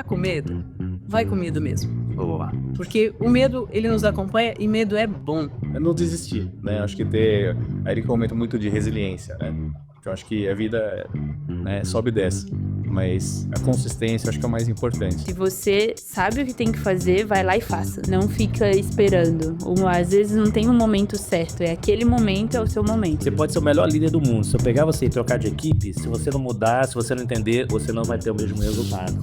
Tá com medo? Vai com medo mesmo. Boa. Porque o medo, ele nos acompanha e medo é bom. É não desistir, né? Acho que ter... Aí ele comenta muito de resiliência, né? Porque eu acho que a vida, né, sobe e desce. Mas a consistência eu acho que é o mais importante. Se você sabe o que tem que fazer, vai lá e faça. Não fica esperando. Ou, às vezes não tem um momento certo. É aquele momento, é o seu momento. Você pode ser o melhor líder do mundo. Se eu pegar você e trocar de equipe, se você não mudar, se você não entender, você não vai ter o mesmo resultado.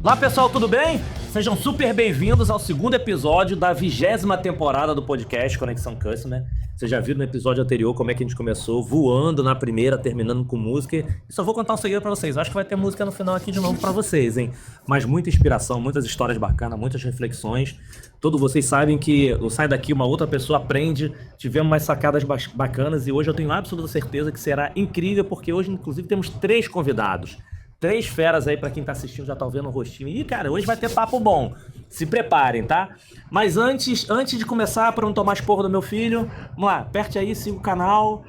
Olá pessoal, tudo bem? Sejam super bem-vindos ao segundo episódio da 20ª temporada do podcast Conexão Customer. Vocês já viram no episódio anterior como é que a gente começou, voando na primeira, terminando com música. E só vou contar um segredo pra vocês, acho que vai ter música no final aqui de novo pra vocês, hein? Mas muita inspiração, muitas histórias bacanas, muitas reflexões. Todos vocês sabem que eu saio daqui, uma outra pessoa aprende, tivemos umas sacadas bacanas e hoje eu tenho absoluta certeza que será incrível, porque hoje inclusive temos 3 convidados. 3 feras aí pra quem tá assistindo, já tá vendo o rostinho. Ih, cara, hoje vai ter papo bom. Se preparem, tá? Mas antes de começar, pra não tomar esporro do meu filho, vamos lá, aperte aí, siga o canal,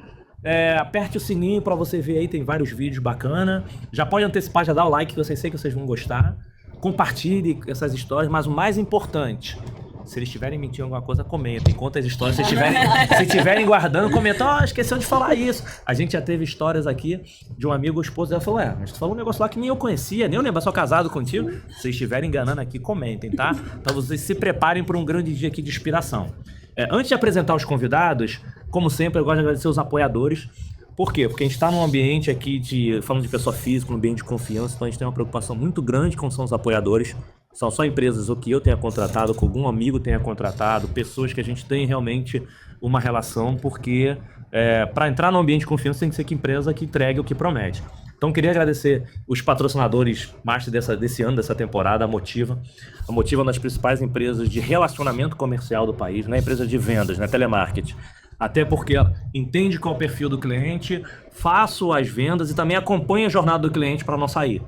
aperte o sininho pra você ver aí, tem vários vídeos bacana. Já pode antecipar, já dá o like, que eu sei que vocês vão gostar. Compartilhe essas histórias, mas o mais importante... Se eles estiverem mentindo alguma coisa, comentem. Conta as histórias. Se estiverem guardando, comentam. Esqueceu de falar isso. A gente já teve histórias aqui de um amigo, o esposo dela falou, mas tu falou um negócio lá que nem eu conhecia, nem eu lembro, sou casado contigo. Se estiverem enganando aqui, comentem, tá? Então vocês se preparem para um grande dia aqui de inspiração. Antes de apresentar os convidados, como sempre, eu gosto de agradecer os apoiadores. Por quê? Porque a gente está num ambiente aqui falando de pessoa física, um ambiente de confiança, então a gente tem uma preocupação muito grande com são os apoiadores. São só empresas ou que eu tenha contratado, ou que algum amigo tenha contratado, pessoas que a gente tem realmente uma relação, porque para entrar no ambiente de confiança tem que ser que empresa que entregue o que promete. Então queria agradecer os patrocinadores master desse ano, dessa temporada, a Motiva. A Motiva é uma das principais empresas de relacionamento comercial do país, não é empresa de vendas, né? Telemarketing. Até porque ela entende qual é o perfil do cliente, faço as vendas e também acompanha a jornada do cliente para não sair.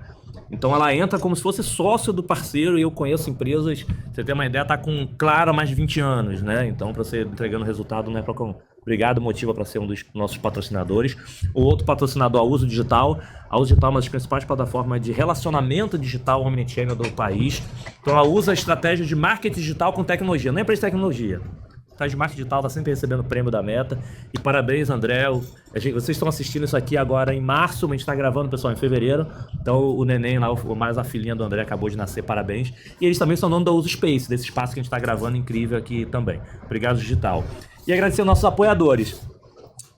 Então ela entra como se fosse sócio do parceiro e eu conheço empresas, você tem uma ideia, tá com Claro há mais de 20 anos, né? Então para você entregando resultado não é para como. Obrigado, Motiva, para ser um dos nossos patrocinadores. O outro patrocinador, a Uso Digital. A Uso Digital é uma das principais plataformas de relacionamento digital omnichannel do país. Então ela usa a estratégia de marketing digital com tecnologia, não é empresa de tecnologia. A de marketing digital está sempre recebendo o prêmio da Meta. E parabéns, André. Vocês estão assistindo isso aqui agora em março, mas a gente está gravando, pessoal, em fevereiro. Então o neném lá, mais a filhinha do André, acabou de nascer, parabéns. E eles também são dono da Uso Space, desse espaço que a gente está gravando incrível aqui também. Obrigado, Digital. E agradecer aos nossos apoiadores.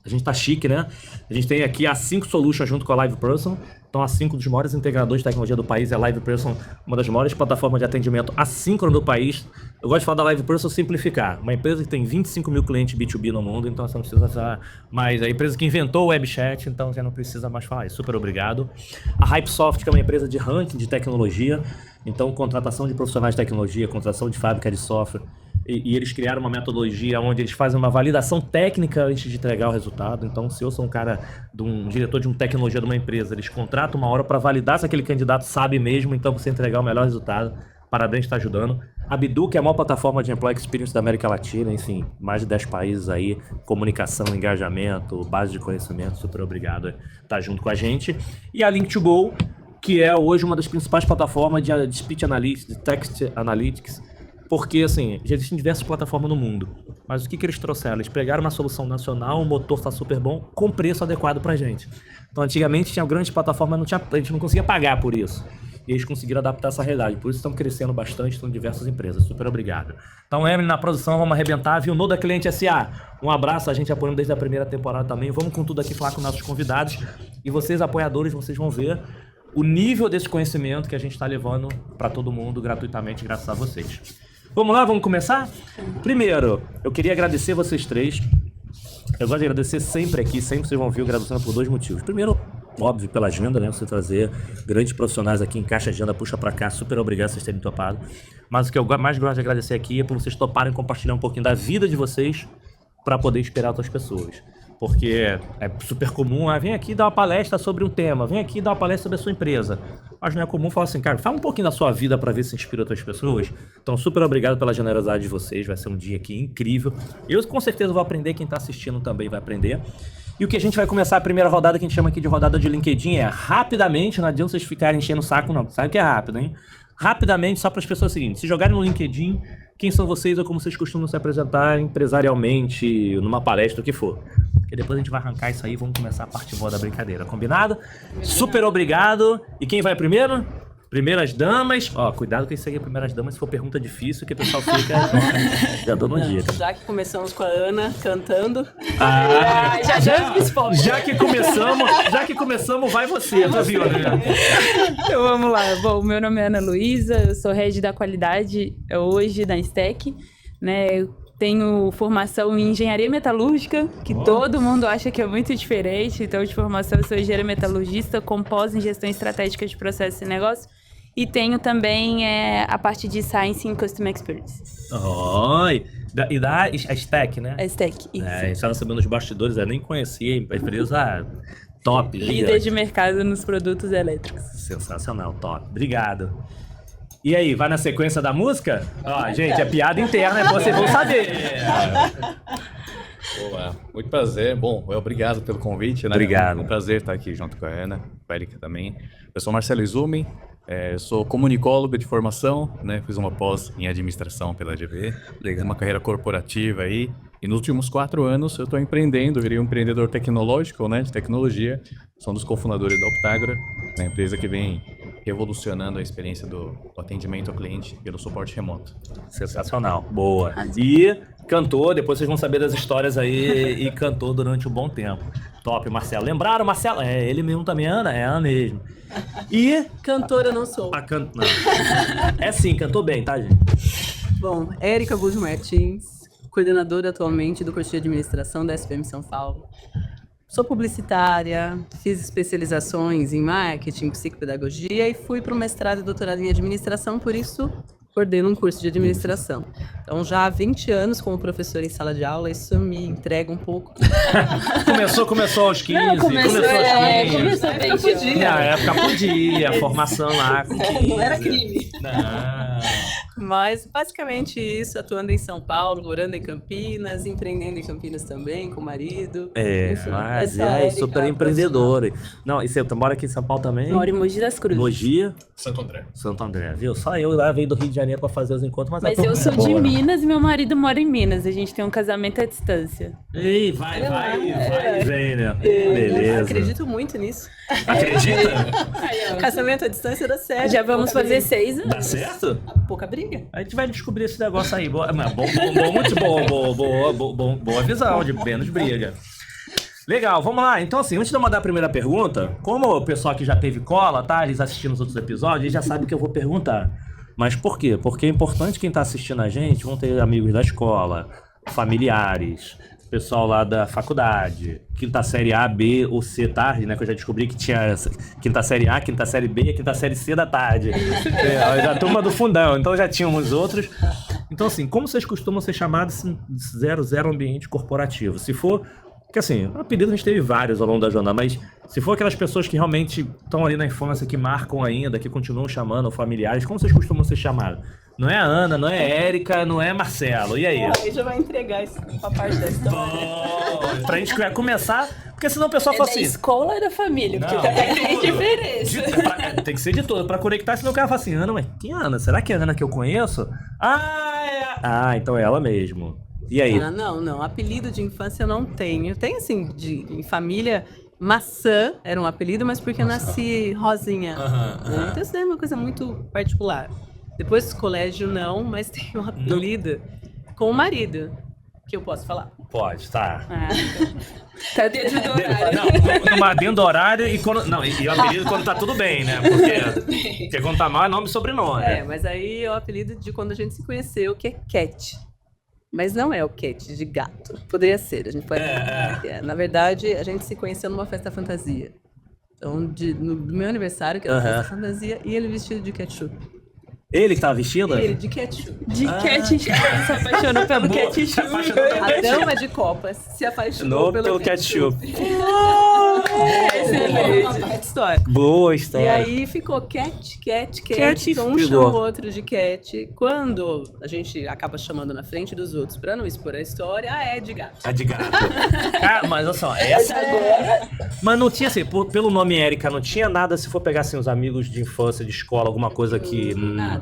A gente tá chique, né? A gente tem aqui a 5 Solutions junto com a LivePerson. Então, a 5 dos maiores integradores de tecnologia do país é a LivePerson, uma das maiores plataformas de atendimento assíncrono do país. Eu gosto de falar da LivePerson simplificar. Uma empresa que tem 25 mil clientes B2B no mundo, então você não precisa falar mais. A empresa que inventou o WebChat, então você não precisa mais falar isso. Super obrigado. A Hypesoft, que é uma empresa de ranking de tecnologia. Então, contratação de profissionais de tecnologia, contratação de fábrica de software. E eles criaram uma metodologia onde eles fazem uma validação técnica antes de entregar o resultado. Então, se eu sou um diretor de uma tecnologia de uma empresa, eles contratam uma hora para validar se aquele candidato sabe mesmo, então você entregar o melhor resultado. Parabéns, está ajudando. A Bidu, que é a maior plataforma de Employee Experience da América Latina, enfim, mais de 10 países aí, comunicação, engajamento, base de conhecimento, super obrigado por estar junto com a gente. E a Link2Go, que é hoje uma das principais plataformas de Speech Analytics, de Text Analytics, porque, assim, já existem diversas plataformas no mundo, mas o que eles trouxeram? Eles pegaram uma solução nacional, o motor está super bom, com preço adequado pra gente. Então, antigamente tinha grandes plataformas, a gente não conseguia pagar por isso. E eles conseguiram adaptar essa realidade, por isso estão crescendo bastante, estão em diversas empresas. Super obrigado. Então, Emily, na produção, vamos arrebentar, viu? No da Cliente S.A. Um abraço, a gente apoiando desde a primeira temporada também. Vamos com tudo aqui falar com nossos convidados. E vocês, apoiadores, vocês vão ver o nível desse conhecimento que a gente está levando para todo mundo gratuitamente, graças a vocês. Vamos lá, vamos começar? Primeiro, eu queria agradecer vocês 3. Eu gosto de agradecer sempre aqui, sempre vocês vão ver o Graduação por 2 motivos. Primeiro, óbvio, pela agenda, né? Você trazer grandes profissionais aqui em caixa agenda, puxa pra cá, super obrigado vocês terem topado. Mas o que eu mais gosto de agradecer aqui é por vocês toparem compartilhar um pouquinho da vida de vocês para poder inspirar outras pessoas. Porque é super comum, vem aqui dar uma palestra sobre um tema, vem aqui dar uma palestra sobre a sua empresa. Mas não é comum falar assim, cara, fala um pouquinho da sua vida pra ver se inspira outras pessoas. Então, super obrigado pela generosidade de vocês, vai ser um dia aqui incrível. Eu com certeza vou aprender, quem tá assistindo também vai aprender. E o que a gente vai começar a primeira rodada, que a gente chama aqui de rodada de LinkedIn, é rapidamente, não adianta vocês ficarem enchendo o saco não, sabe que é rápido, hein? Rapidamente, só para as pessoas seguintes, se jogarem no LinkedIn, quem são vocês ou como vocês costumam se apresentar empresarialmente, numa palestra, o que for. Porque depois a gente vai arrancar isso aí e vamos começar a parte boa da brincadeira, combinado? Super obrigado. E quem vai primeiro? Primeiras damas. Ó, cuidado com isso aí, primeiras damas, se for pergunta difícil, que o pessoal fica... já dando uma dica. Já que começamos com a Ana cantando. Já que começamos, vai você, tá viu, né? Então vamos lá. Bom, meu nome é Ana Luísa, eu sou head da qualidade hoje da Stack, né? Eu tenho formação em engenharia metalúrgica, que todo mundo acha que é muito diferente. Então, de formação, eu sou engenheira metalurgista com pós em gestão estratégica de processos e negócios. E tenho também a parte de Science in Customer Experience. Oi! E da Stack, né? A Stack, isso. A gente estava sabendo nos bastidores, eu nem conhecia a empresa top. Líder de mercado nos produtos elétricos. Sensacional, top. Obrigado. E aí, vai na sequência da música? Ó, gente, é piada interna, vocês vão saber. Boa. Muito prazer. Bom, obrigado pelo convite, né? Obrigado. É um prazer estar aqui junto com a Ana, com a Erika também. Eu sou Marcelo Izumi, sou comunicólogo de formação, né? Fiz uma pós em administração pela GV, uma carreira corporativa aí. E nos últimos 4 anos eu estou empreendendo, virei um empreendedor tecnológico, né? De tecnologia. Sou um dos cofundadores da Optagra, uma empresa que vem revolucionando a experiência do atendimento ao cliente pelo suporte remoto. Sensacional, boa. E cantou, depois vocês vão saber das histórias aí, e cantou durante um bom tempo. Top, Marcelo. Lembraram, Marcelo? É, ele mesmo também, Ana? É Ana mesmo. E... Cantora não sou. Não. É sim, cantou bem, tá, gente? Bom, Érica Bujo Martins, coordenadora atualmente do curso de administração da SPM São Paulo. Sou publicitária, fiz especializações em marketing, psicopedagogia e fui para o mestrado e doutorado em administração, por isso coordeno um curso de administração. Então, já há 20 anos como professora em sala de aula, isso me entrega um pouco. Começou aos 15. Não, começou bem. Na época podia, a formação lá. Não era crime. Não. Mas, basicamente isso, atuando em São Paulo, morando em Campinas, empreendendo em Campinas também, com o marido. Enfim, Mas essa é a super Érica empreendedora. Não, e você mora aqui em São Paulo também? Moro em Mogi das Cruzes. Mogi? Santo André. Viu? Só eu lá veio do Rio de Janeiro pra fazer os encontros, Mas eu sou de Minas e meu marido mora em Minas. A gente tem um casamento à distância. Ei, vai, vem, né? Beleza. Acredito muito nisso. Acredita? Casamento à distância dá certo. Já vamos Pouca fazer briga. 6 anos. Dá certo? Pouca briga. A gente vai descobrir esse negócio aí. Boa visão, de menos briga. Legal, vamos lá. Então, assim, antes de eu mandar a primeira pergunta, como o pessoal que já teve cola, tá? Eles assistindo os outros episódios, eles já sabem o que eu vou perguntar. Mas por quê? Porque é importante quem tá assistindo a gente, vão ter amigos da escola, familiares, pessoal lá da faculdade, quinta série A, B ou C tarde, né? Que eu já descobri que tinha essa, quinta série A, quinta série B e a quinta série C da tarde. A turma do fundão, então já tínhamos outros. Então, assim, como vocês costumam ser chamados 00 ambiente corporativo? Se for... Porque assim, apelido a gente teve vários ao longo da jornada, mas se for aquelas pessoas que realmente estão ali na infância, que marcam ainda, que continuam chamando, familiares, como vocês costumam ser chamados? Não é a Ana, não é a Érica, não é Marcelo, e aí? Aí já vai entregar uma parte da história. Pra gente começar, porque senão o pessoal fala assim... Da escola ou da família? Porque Não, também tem diferença. Tem que ser de todo, pra conectar, senão o cara fala assim, Ana, mas que Ana? Será que é a Ana que eu conheço? Então é ela mesmo. E aí? Não. Apelido de infância eu não tenho. Tem, assim, em família, maçã era um apelido, mas porque eu nasci rosinha. Né? Então isso é uma coisa muito particular. Depois do colégio, não, mas tem um apelido com o marido, que eu posso falar. Pode, tá. Tá dentro do horário. Não, dentro do horário e quando... Não, e o apelido quando tá tudo bem, né? Porque quando tá mal é nome e sobrenome. Mas aí é o apelido de quando a gente se conheceu, que é Cat. Mas não é o Cat de gato. Poderia ser, a gente pode... Na verdade, a gente se conheceu numa festa fantasia. Então, no meu aniversário, que era uma festa fantasia, e ele vestido de ketchup. Ele que tava vestido? Ele, de ketchup. De ketchup. Se apaixonou pelo ketchup. A dama de copas se apaixonou pelo ketchup. Excelente história. Boa E história. aí ficou cat. Cat Então um pegou. chama o outro de cat. Quando a gente acaba chamando na frente dos outros pra não expor a história, é de gato. A de gato. Cara, mas olha só, essa agora. Mas não tinha assim, pelo nome Érica, não tinha nada se for pegar assim os amigos de infância, de escola, alguma coisa que. Nada.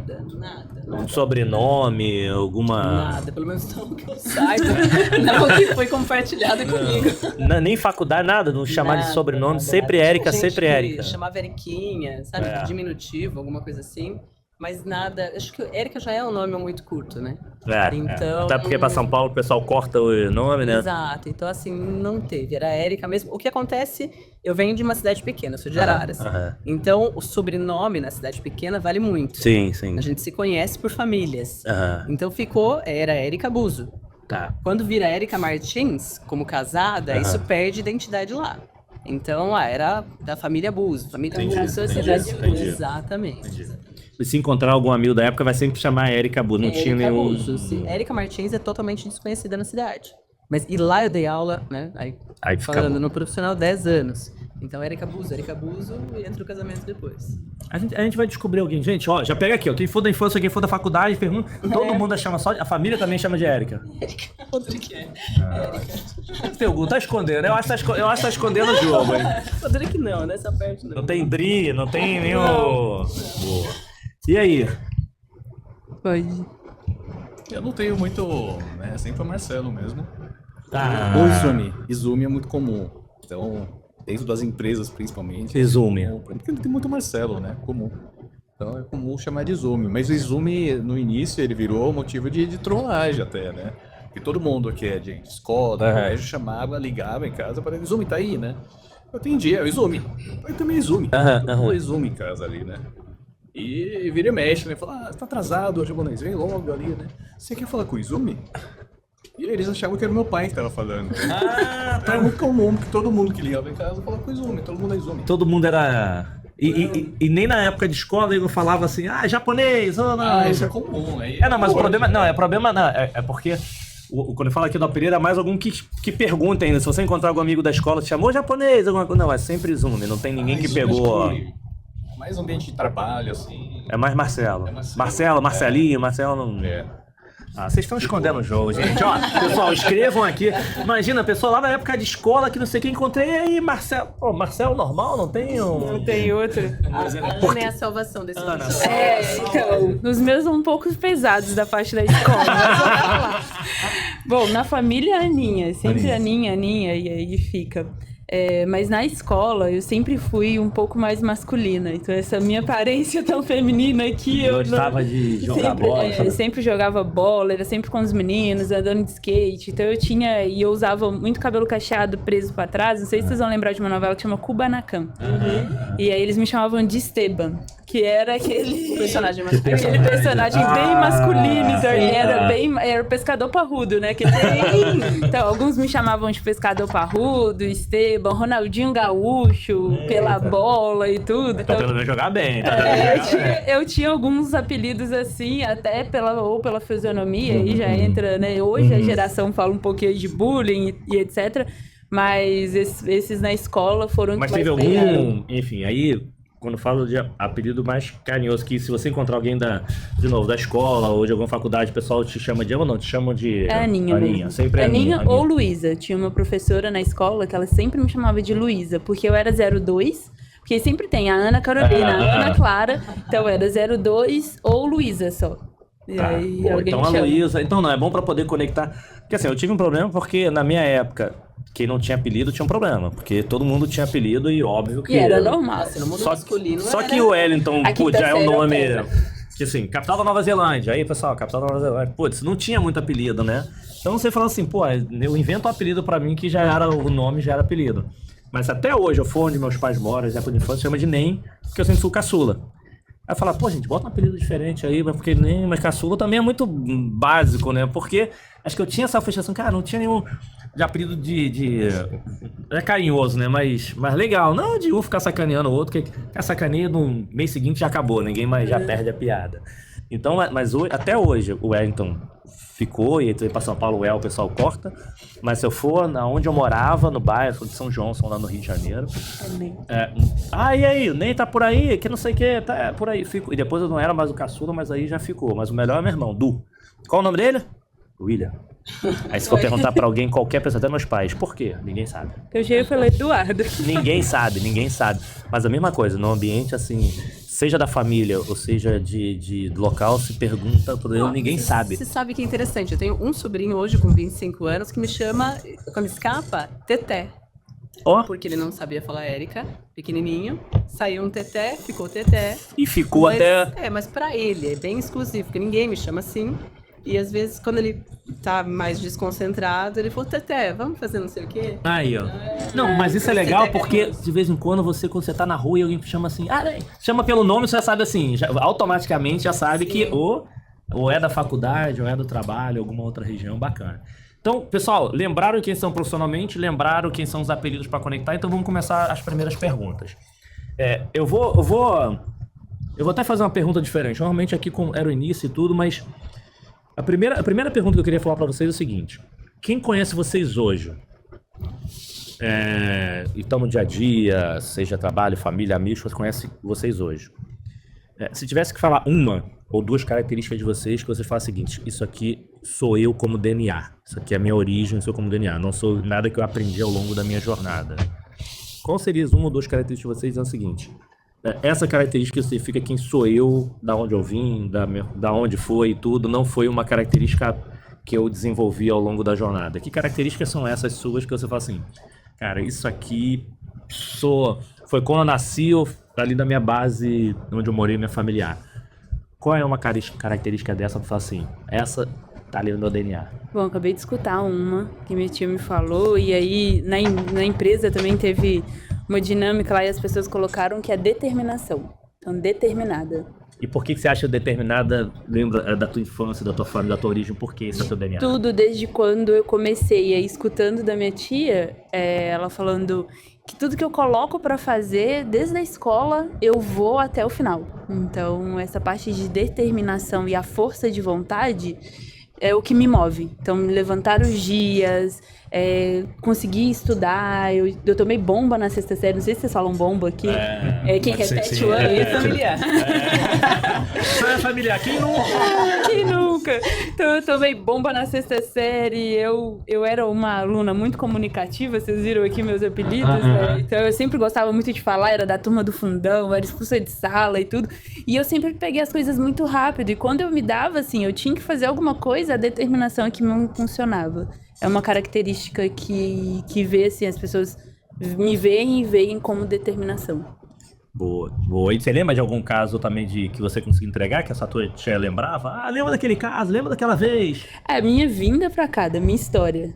Um sobrenome, alguma. Nada, pelo menos não que eu saiba. Não que foi compartilhado comigo. Nem faculdade, nada, não chamar de Nada, sobrenome, nada, sempre nada. Érica, Tinha gente sempre que Érica. chamava Eriquinha, sabe? É. Diminutivo, alguma coisa assim. Mas nada. Acho que Érica já é um nome muito curto, né? Então... Até porque pra São Paulo o pessoal corta o nome, né? Exato. Então, assim, não teve. Era Érica mesmo. O que acontece, eu venho de uma cidade pequena, eu sou de Araras. Então, o sobrenome na cidade pequena vale muito. Sim, sim. A gente se conhece por famílias. Aham. Então era Érica Buzo. Tá. Quando vira Érica Martins, como casada, isso perde identidade lá. Então, era da família Buzo. Família Buzo, cidade Buzo. Exatamente. E se encontrar algum amigo da época, vai sempre chamar Érica Bu. Não tinha Érica nenhum. Buzo, sim. Érica Martins é totalmente desconhecida na cidade. Mas e lá eu dei aula, né? Aí fica Falando bom. no profissional 10 anos. Então Érica Buzo e entra o casamento depois. A gente vai descobrir alguém. Gente, ó, já pega aqui, ó. Quem for da infância, quem for da faculdade, pergunta. Todo mundo chama só. A família também chama de Érica. Rodrigo é. Pergunta, tá escondendo. Eu acho que tá escondendo o jogo, hein? Rodrigo não, nessa parte não. Não tem Dri, não tem nenhum. Boa. E aí? Pode. Eu não tenho muito, né? Sempre o Marcelo mesmo. Tá. Ou Izumi. Izumi é muito comum. Então, dentro das empresas, principalmente. Izumi. Porque tem muito Marcelo, né? Comum. Então é comum chamar de Izumi. Mas o Izumi, no início, ele virou motivo de trollagem até, né? Porque todo mundo aqui é de escola, colégio, chamava, ligava em casa para Izumi, tá aí, né? Eu atendi, é o Izumi. Eu também é Izumi. O Izumi em casa ali, né? E vira e mexe, né? Fala, você tá atrasado, o japonês, vem logo ali, né? Você quer falar com o Izumi? E eles achavam que era meu pai que tava falando. Então é muito comum, porque todo mundo que ligava em casa falava com o Izumi, todo mundo é Izumi. Todo mundo era. E nem na época de escola ele falava assim, japonês, ou não. Isso é comum, né? Não, mas o problema. Não, é porque. Quando eu falo aqui do apelido, é mais algum que pergunta ainda. Se você encontrar algum amigo da escola, te chamou japonês, alguma coisa. Não, é sempre Izumi, não tem ninguém que pegou. Mais ambiente de trabalho, assim. É mais Marcelo. É Marcelo. Marcelo, Marcelinho, Marcelo não. Vocês estão escondendo o jogo, gente. Ó, pessoal, escrevam aqui. Imagina, a pessoa lá na época de escola que não sei quem encontrei. E aí, Marcelo. Pô, Marcelo normal? Não tem um. Não tem outro. Ana é a salvação desse Ana, episódio. Então, os meus são um pouco pesados da parte da escola. Mas vamos lá. Bom, na família, Aninha. Sempre Aninha, e aí fica. Mas na escola, eu sempre fui um pouco mais masculina. Então, essa minha aparência tão feminina aqui... Eu gostava de jogar bola. Eu sempre jogava bola, era sempre com os meninos, andando de skate. Então, eu usava muito cabelo cacheado preso pra trás. Não sei se vocês vão lembrar de uma novela que chama Kubanacan. E aí, eles me chamavam de Esteban, que era aquele Personagem masculino. Aquele personagem bem masculino, então ele era o pescador parrudo, né? Então, alguns me chamavam de pescador parrudo, Esteban, Ronaldinho Gaúcho, pela bola e tudo. Então, pelo menos jogar bem. Eu tinha alguns apelidos assim, até pela fisionomia, aí já entra, né? Hoje a geração fala um pouquinho de bullying e etc. Mas esses na escola foram... Mas teve algum, enfim, aí... Quando falo de apelido mais carinhoso, que se você encontrar alguém da escola ou de alguma faculdade, o pessoal te chama de... Ou não, te chamam de... Aninha mesmo. Sempre Aninha ou Luísa. Tinha uma professora na escola que ela sempre me chamava de Luísa, porque eu era 02, porque sempre tem a Ana Carolina, a Ana Clara, então era 02 ou Luísa só. E aí alguém então me a chama. Luísa... Então não, é bom pra poder conectar... Porque assim, eu tive um problema porque na minha época... Quem não tinha apelido tinha um problema, porque todo mundo tinha apelido e óbvio que... E era normal. No mundo masculino Só que o Wellington, putz, já é um nome... pedra. Que assim, capital da Nova Zelândia. Aí, pessoal, capital da Nova Zelândia. Putz, não tinha muito apelido, né? Então você fala assim, pô, eu invento um apelido pra mim que já era o nome, já era apelido. Mas até hoje, eu for onde meus pais moram, exemplo de infância, chama de NEM, porque eu sempre sou caçula. Aí fala, pô, gente, bota um apelido diferente aí, porque NEM, mas caçula também é muito básico, né? Porque acho que eu tinha essa frustração, cara, não tinha nenhum de apelido de é carinhoso, né? Mas legal. Não de um ficar sacaneando o outro, que a sacaneia no mês seguinte já acabou, ninguém mais já perde a piada. Então, mas até hoje, o Wellington ficou, e aí pra São Paulo, o pessoal corta. Mas se eu for onde eu morava, no bairro de São João, lá no Rio de Janeiro. E aí, o Ney tá por aí, que não sei o que, tá por aí. Fico. E depois eu não era mais o caçula, mas aí já ficou. Mas o melhor é meu irmão, Du. Qual o nome dele? William. Aí se for perguntar pra alguém, qualquer pessoa, até meus pais, por quê? Ninguém sabe. Eu cheguei e falei, Eduardo. Ninguém sabe. Mas a mesma coisa, no ambiente assim, seja da família ou seja de local, se pergunta, ninguém sabe. Você sabe que é interessante, eu tenho um sobrinho hoje com 25 anos que me chama, quando escapa, Teté. Porque ele não sabia falar Érica, pequenininho, saiu um Teté, ficou Teté. E ficou até... mas pra ele é bem exclusivo, porque ninguém me chama assim. E às vezes, quando ele tá mais desconcentrado, ele falou, Teté, vamos fazer não sei o quê? Aí, ó. Não, mas isso é legal porque de vez em quando quando você tá na rua e alguém chama assim, chama pelo nome, você já sabe assim, automaticamente já sabe que ou é da faculdade, ou é do trabalho, alguma outra região, bacana. Então, pessoal, lembraram quem são profissionalmente, lembraram quem são os apelidos para conectar, então vamos começar as primeiras perguntas. Eu vou até fazer uma pergunta diferente, normalmente aqui era o início e tudo, mas... A primeira pergunta que eu queria falar pra vocês é o seguinte. Quem conhece vocês hoje? E estão no dia a dia, seja trabalho, família, amigos, conhece vocês hoje. Se tivesse que falar uma ou duas características de vocês, que vocês falam o seguinte, isso aqui sou eu como DNA. Isso aqui é a minha origem, sou como DNA. Não sou nada que eu aprendi ao longo da minha jornada. Qual seria uma ou duas características de vocês? É o seguinte... Essa característica significa quem sou eu, da onde eu vim, da onde foi e tudo, não foi uma característica que eu desenvolvi ao longo da jornada. Que características são essas suas que você fala assim, cara, isso aqui foi quando eu nasci ou ali da minha base, onde eu morei, minha familiar. Qual é uma característica dessa pra falar assim, essa tá ali no meu DNA? Bom, acabei de escutar uma que minha tia me falou, e aí na empresa também teve uma dinâmica lá e as pessoas colocaram que é determinação. Então, determinada. E por que você acha determinada, lembra da tua infância, da tua família, da tua origem, por que isso é teu DNA? Tudo desde quando eu comecei, aí escutando da minha tia, ela falando que tudo que eu coloco pra fazer, desde a escola, eu vou até o final. Então, essa parte de determinação e a força de vontade é o que me move. Então, me levantar os dias, conseguir estudar. Eu tomei bomba na sexta série, não sei se vocês falam bomba aqui. Quem repete o ano é familiar. Só é familiar, quem nunca? Quem nunca? Então, eu tomei bomba na sexta série. Eu era uma aluna muito comunicativa, vocês viram aqui meus apelidos, né? Então, eu sempre gostava muito de falar, era da turma do fundão, era expulsa de sala e tudo. E eu sempre peguei as coisas muito rápido. E quando eu me dava, assim, eu tinha que fazer alguma coisa, a determinação é que não funcionava. É uma característica que vê, assim, as pessoas me veem e veem como determinação. Boa. E você lembra de algum caso também que você conseguiu entregar, que essa tua tia lembrava? Lembra daquele caso, lembra daquela vez? A minha vinda pra cá, da minha história.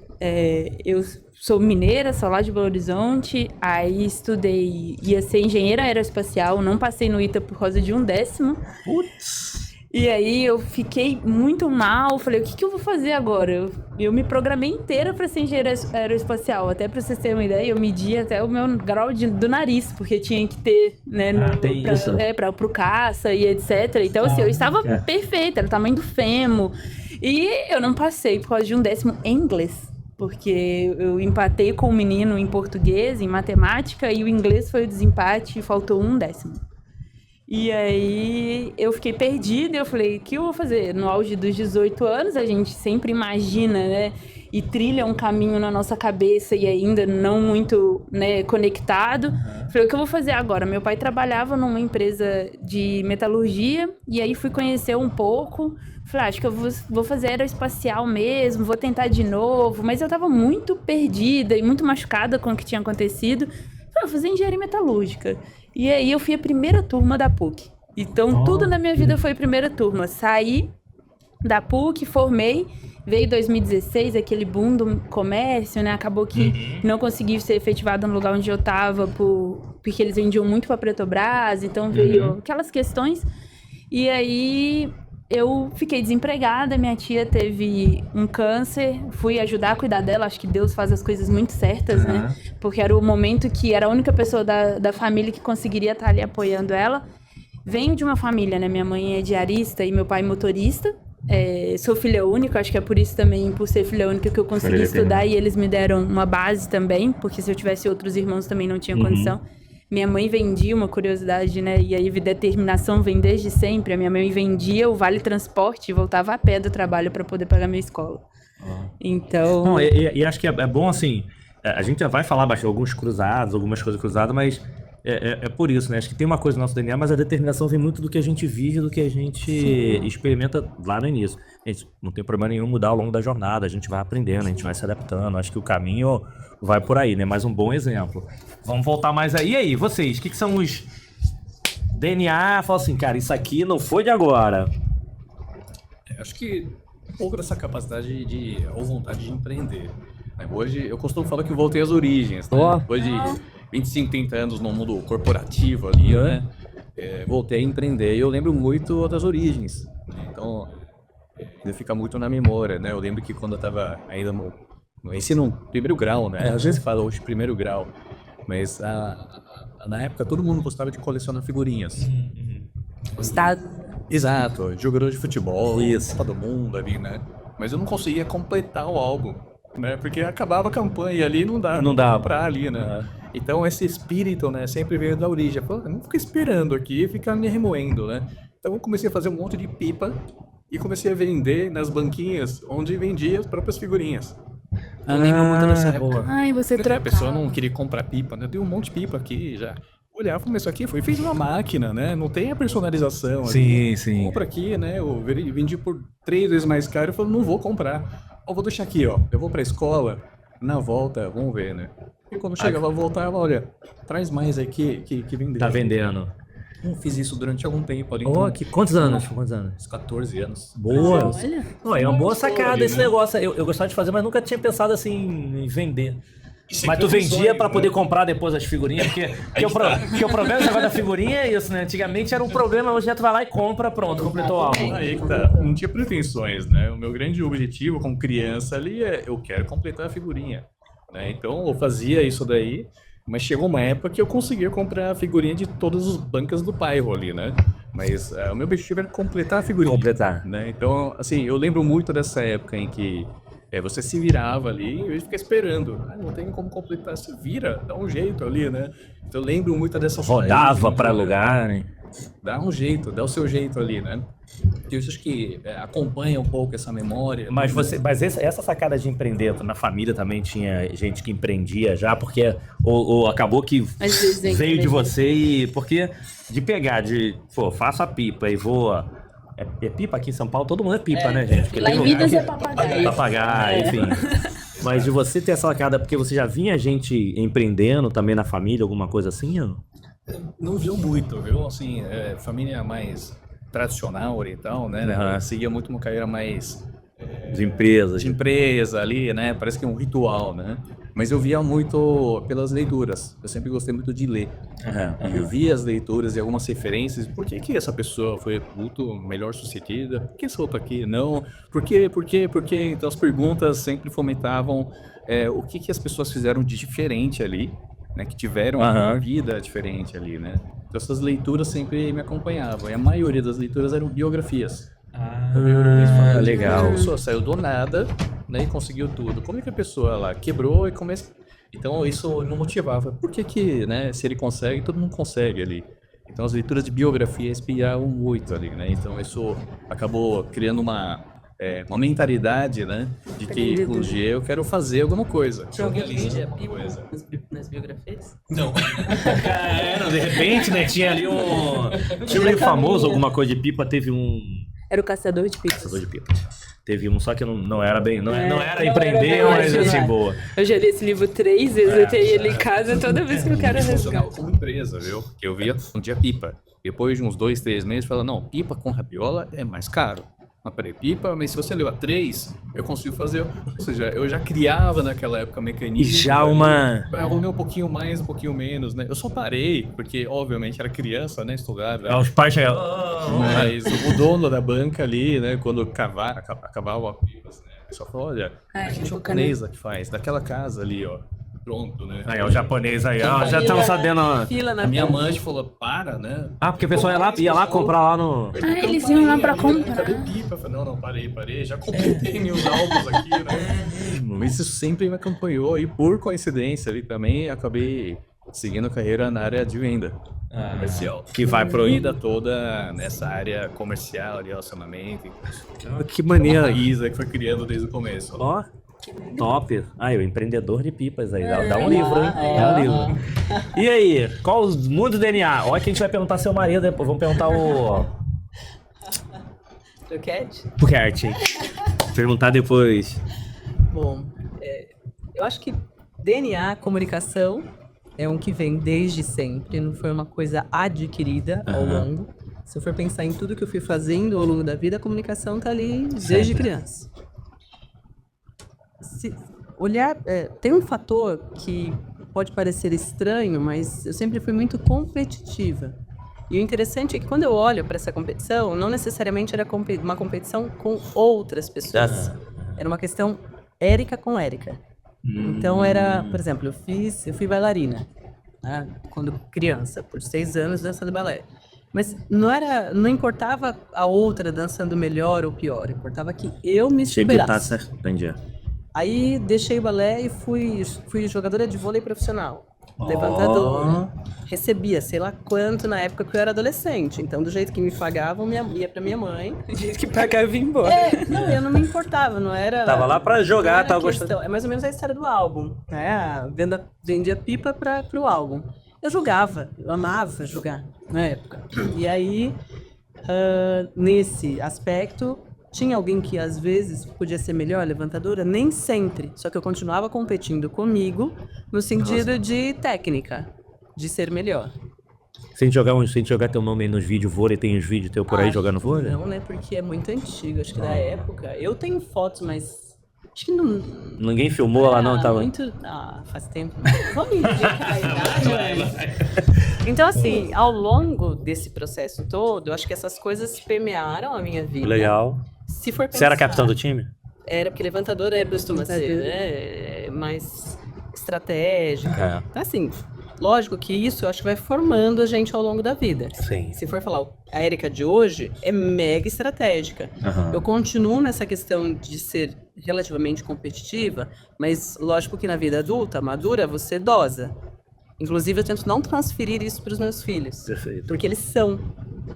Eu sou mineira, sou lá de Belo Horizonte, aí estudei, ia ser engenheira aeroespacial, não passei no ITA por causa de 1/10. Putz! E aí eu fiquei muito mal, falei, o que eu vou fazer agora? Eu me programei inteira pra ser engenheira aeroespacial, até pra vocês terem uma ideia, eu medi até o meu grau do nariz, porque tinha que ter, né, pro caça e etc. Então, assim, eu estava perfeita, era o tamanho do fêmur, e eu não passei por causa de 1/10 em inglês. Porque eu empatei com o menino em português, em matemática, e o inglês foi o desempate e faltou 1/10. E aí eu fiquei perdida e eu falei, o que eu vou fazer? No auge dos 18 anos, a gente sempre imagina, né? E trilha um caminho na nossa cabeça e ainda não muito, né, conectado. Falei, o que eu vou fazer agora? Meu pai trabalhava numa empresa de metalurgia e aí fui conhecer um pouco. Falei, acho que eu vou fazer aeroespacial mesmo, vou tentar de novo. Mas eu tava muito perdida e muito machucada com o que tinha acontecido. Falei, vou fazer engenharia metalúrgica. E aí eu fui a primeira turma da PUC. Então tudo na minha vida foi primeira turma. Saí da PUC, formei, veio 2016, aquele boom do comércio, né? Acabou que não consegui ser efetivada no lugar onde eu tava, porque eles vendiam muito pra Petrobras, então veio aquelas questões. E aí eu fiquei desempregada, minha tia teve um câncer, fui ajudar a cuidar dela, acho que Deus faz as coisas muito certas, né? Porque era o momento que era a única pessoa da família que conseguiria estar ali apoiando ela. venho de uma família, né? Minha mãe é diarista e meu pai motorista. Sou filha única, acho que é por isso também, por ser filha única, que eu consegui estudar e eles me deram uma base também, porque se eu tivesse outros irmãos também não tinha condição. Minha mãe vendia, uma curiosidade, né? E aí determinação vem desde sempre. A minha mãe vendia o vale transporte e voltava a pé do trabalho para poder pagar minha escola. Então... Não, e acho que é bom, assim, a gente já vai falar bastante, alguns cruzados, algumas coisas cruzadas, mas é por isso, né? Acho que tem uma coisa no nosso DNA, mas a determinação vem muito do que a gente vive, do que a gente experimenta lá no início. Gente, não tem problema nenhum mudar ao longo da jornada, a gente vai aprendendo, a gente vai se adaptando, acho que o caminho vai por aí, né? Mais um bom exemplo. Vamos voltar mais aí. E aí, vocês, o que são os DNA? Fala assim, cara, isso aqui não foi de agora. Acho que um pouco dessa capacidade ou vontade de empreender. Hoje eu costumo falar que eu voltei às origens, né? Depois de 25, 30 anos no mundo corporativo ali, né? Voltei a empreender e eu lembro muito das origens, né? Então, fica muito na memória, né? Eu lembro que quando eu estava ainda no ensino primeiro grau, né? Às vezes fala hoje primeiro grau, mas na época todo mundo gostava de colecionar figurinhas. Estado. Exato, jogador de futebol, isso, todo mundo ali, né? Mas eu não conseguia completar o álbum, né? Porque acabava a campanha ali e não dá pra comprar ali, né? Então esse espírito, né, sempre veio da origem. Eu não fico esperando aqui e ficar me remoendo, né? Então eu comecei a fazer um monte de pipa e comecei a vender nas banquinhas onde vendia as próprias figurinhas. Eu lembro muito dessa época. Ai, você A pessoa não queria comprar pipa, né? Eu dei um monte de pipa aqui já. Olhava, mas isso aqui fez uma máquina, né? Não tem a personalização. Sim, sim. Compra aqui, né? Eu vendi por 3 vezes mais caro. Eu falei, não vou comprar. Vou deixar aqui, ó. Eu vou pra escola. Na volta, vamos ver, né? E quando chegava, eu voltava, olha, traz mais aqui que vendeu. Tá vendendo. Eu fiz isso durante algum tempo ali. Quantos anos? Uns 14 anos. Boa. Olha. Não, é uma boa sacada esse negócio. Eu gostava de fazer, mas nunca tinha pensado assim em vender. Mas tu vendia pra poder comprar depois as figurinhas, porque o problema desse negócio da figurinha é isso, né? Antigamente era um problema, hoje tu vai lá e compra, pronto, completou o álbum. Aí que tá. Não tinha pretensões, né? O meu grande objetivo como criança ali eu quero completar a figurinha, né? Então eu fazia isso daí, mas chegou uma época que eu conseguia comprar a figurinha de todas as bancas do bairro ali, né? Mas o meu objetivo era completar a figurinha. Né? Então, assim, eu lembro muito dessa época em que você se virava ali e eu fica esperando. Não tem como completar, se vira, dá um jeito ali, né? Então eu lembro muito dessa Rodava pra lugar, né? Dá um jeito, dá o seu jeito ali, né? Eu acho que acompanha um pouco essa memória. Mas essa sacada de empreender, na família também tinha gente que empreendia já, porque ou acabou que veio de você e... Porque de pegar, faço a pipa e vou... É pipa aqui em São Paulo? Todo mundo é pipa, né, gente? Porque lá em Minas é papagaio. Papagaio, enfim. Mas de você ter essa sacada, porque você já vinha gente empreendendo também na família, alguma coisa assim? Ou? Não viu muito, viu? Assim, família mais tradicional, oriental, né? Seguia muito uma carreira mais... de empresas. De empresa ali, né? Parece que é um ritual, né? Mas eu via muito pelas leituras. Eu sempre gostei muito de ler. Eu via as leituras e algumas referências. Por que essa pessoa foi muito melhor sucedida? Por que essa outra aqui não? Por quê? Então as perguntas sempre fomentavam o que as pessoas fizeram de diferente ali, né? Que tiveram uma vida diferente ali, né? Então essas leituras sempre me acompanhavam. E a maioria das leituras eram biografias. Legal. A pessoa saiu do nada, né, e conseguiu tudo. Como é que a pessoa lá quebrou e começou? Então isso não motivava. Por que, né, se ele consegue, todo mundo consegue ali. Então as leituras de biografia inspiravam muito ali, né? Então isso acabou criando uma mentalidade, né, de que um dia eu quero fazer alguma coisa. Tinha alguém que vendia pipa nas biografias? Não. De repente, né, tinha ali tinha um livro famoso, alguma coisa de pipa, teve um... Era o Caçador de Pipas. Caçador de pipas. Teve um, só que não era bem... Não era empreender, mas assim, boa. Eu já li esse livro 3 vezes, eu tenho ele em casa toda vez que eu quero resgatar. Como empresa, viu? Eu via um dia pipa. Depois de uns 2, 3 meses, fala, não, pipa com rabiola é mais caro. Mas peraí, pipa, mas se você levar 3, eu consigo fazer. Ou seja, eu já criava naquela época mecanismo. E já uma... Eu arrumei um pouquinho mais, um pouquinho menos, né? Eu só parei, porque obviamente era criança, né? Estudava. Os pais chegavam... Mas o dono da banca ali, né? Quando acabava a pipa, né? Só falou, olha, a japonesa que faz, daquela casa ali, ó. pronto, né? Aí, ó, o japonês aí, ó, já estamos sabendo. Fila na A minha fila. mãe falou, para, né? Ah, porque a pessoa ia lá comprar lá no... Ah, eles iam lá pra comprar. Cadê pipa? Eu falei, não, parei. Já completei meus álbuns aqui, né? Isso sempre me acompanhou e por coincidência ali também acabei seguindo carreira na área de venda comercial. Que vai pro vida toda nessa área comercial, de relacionamento. Que maneiro. A Isa que foi criando desde o começo. Ó, top. Aí, o empreendedor de pipas aí. Dá um livro, hein? Dá um livro. E aí, qual os mundos do DNA? Olha que a gente vai perguntar seu marido depois. Vamos perguntar o Croquete? Cat. Perguntar depois. Bom, eu acho que DNA, comunicação, é um que vem desde sempre, não foi uma coisa adquirida ao longo. Se eu for pensar em tudo que eu fui fazendo ao longo da vida, a comunicação tá ali desde criança. Se olhar, tem um fator que pode parecer estranho, mas eu sempre fui muito competitiva. E o interessante é que quando eu olho para essa competição, não necessariamente era uma competição com outras pessoas. Era uma questão Érica com Érica. Então era, por exemplo, eu fui bailarina, né, quando criança, por 6 anos dançando balé. Mas não importava a outra dançando melhor ou pior, importava que eu me superasse. Certo, entendi. Aí deixei o balé e fui jogadora de vôlei profissional. Levantadora. Recebia sei lá quanto na época que eu era adolescente. Então, do jeito que me pagavam, ia pra minha mãe. Do jeito que pagava e ia embora. Não, eu não me importava, não era... Tava lá pra jogar, não era tava questão. gostando. É mais ou menos a história do álbum. Vendia pipa pro álbum. Eu jogava, eu amava jogar na época. E aí, nesse aspecto, tinha alguém que às vezes podia ser melhor levantadora? Nem sempre. Só que eu continuava competindo comigo no sentido de técnica, de ser melhor. Sem jogar teu nome aí nos vídeos vôlei, tem uns vídeos teu por aí jogando vôlei? Não, né? Porque é muito antigo, acho que da época. Eu tenho fotos, mas acho que não... Ninguém filmou lá não? Tava... muito... faz tempo. Vamos indicar a idade, né? Então, assim, ao longo desse processo todo, eu acho que essas coisas permearam a minha vida. Legal. Se for pensar... Você era capitão do time? Era, porque levantador costuma ser, né? Mais estratégica. Então, assim, lógico que isso eu acho que vai formando a gente ao longo da vida. Sim. Se for falar, a Érica de hoje é mega estratégica. Eu continuo nessa questão de ser relativamente competitiva, mas lógico que na vida adulta, madura, você dosa. Inclusive, eu tento não transferir isso para os meus filhos. Perfeito. Porque eles são,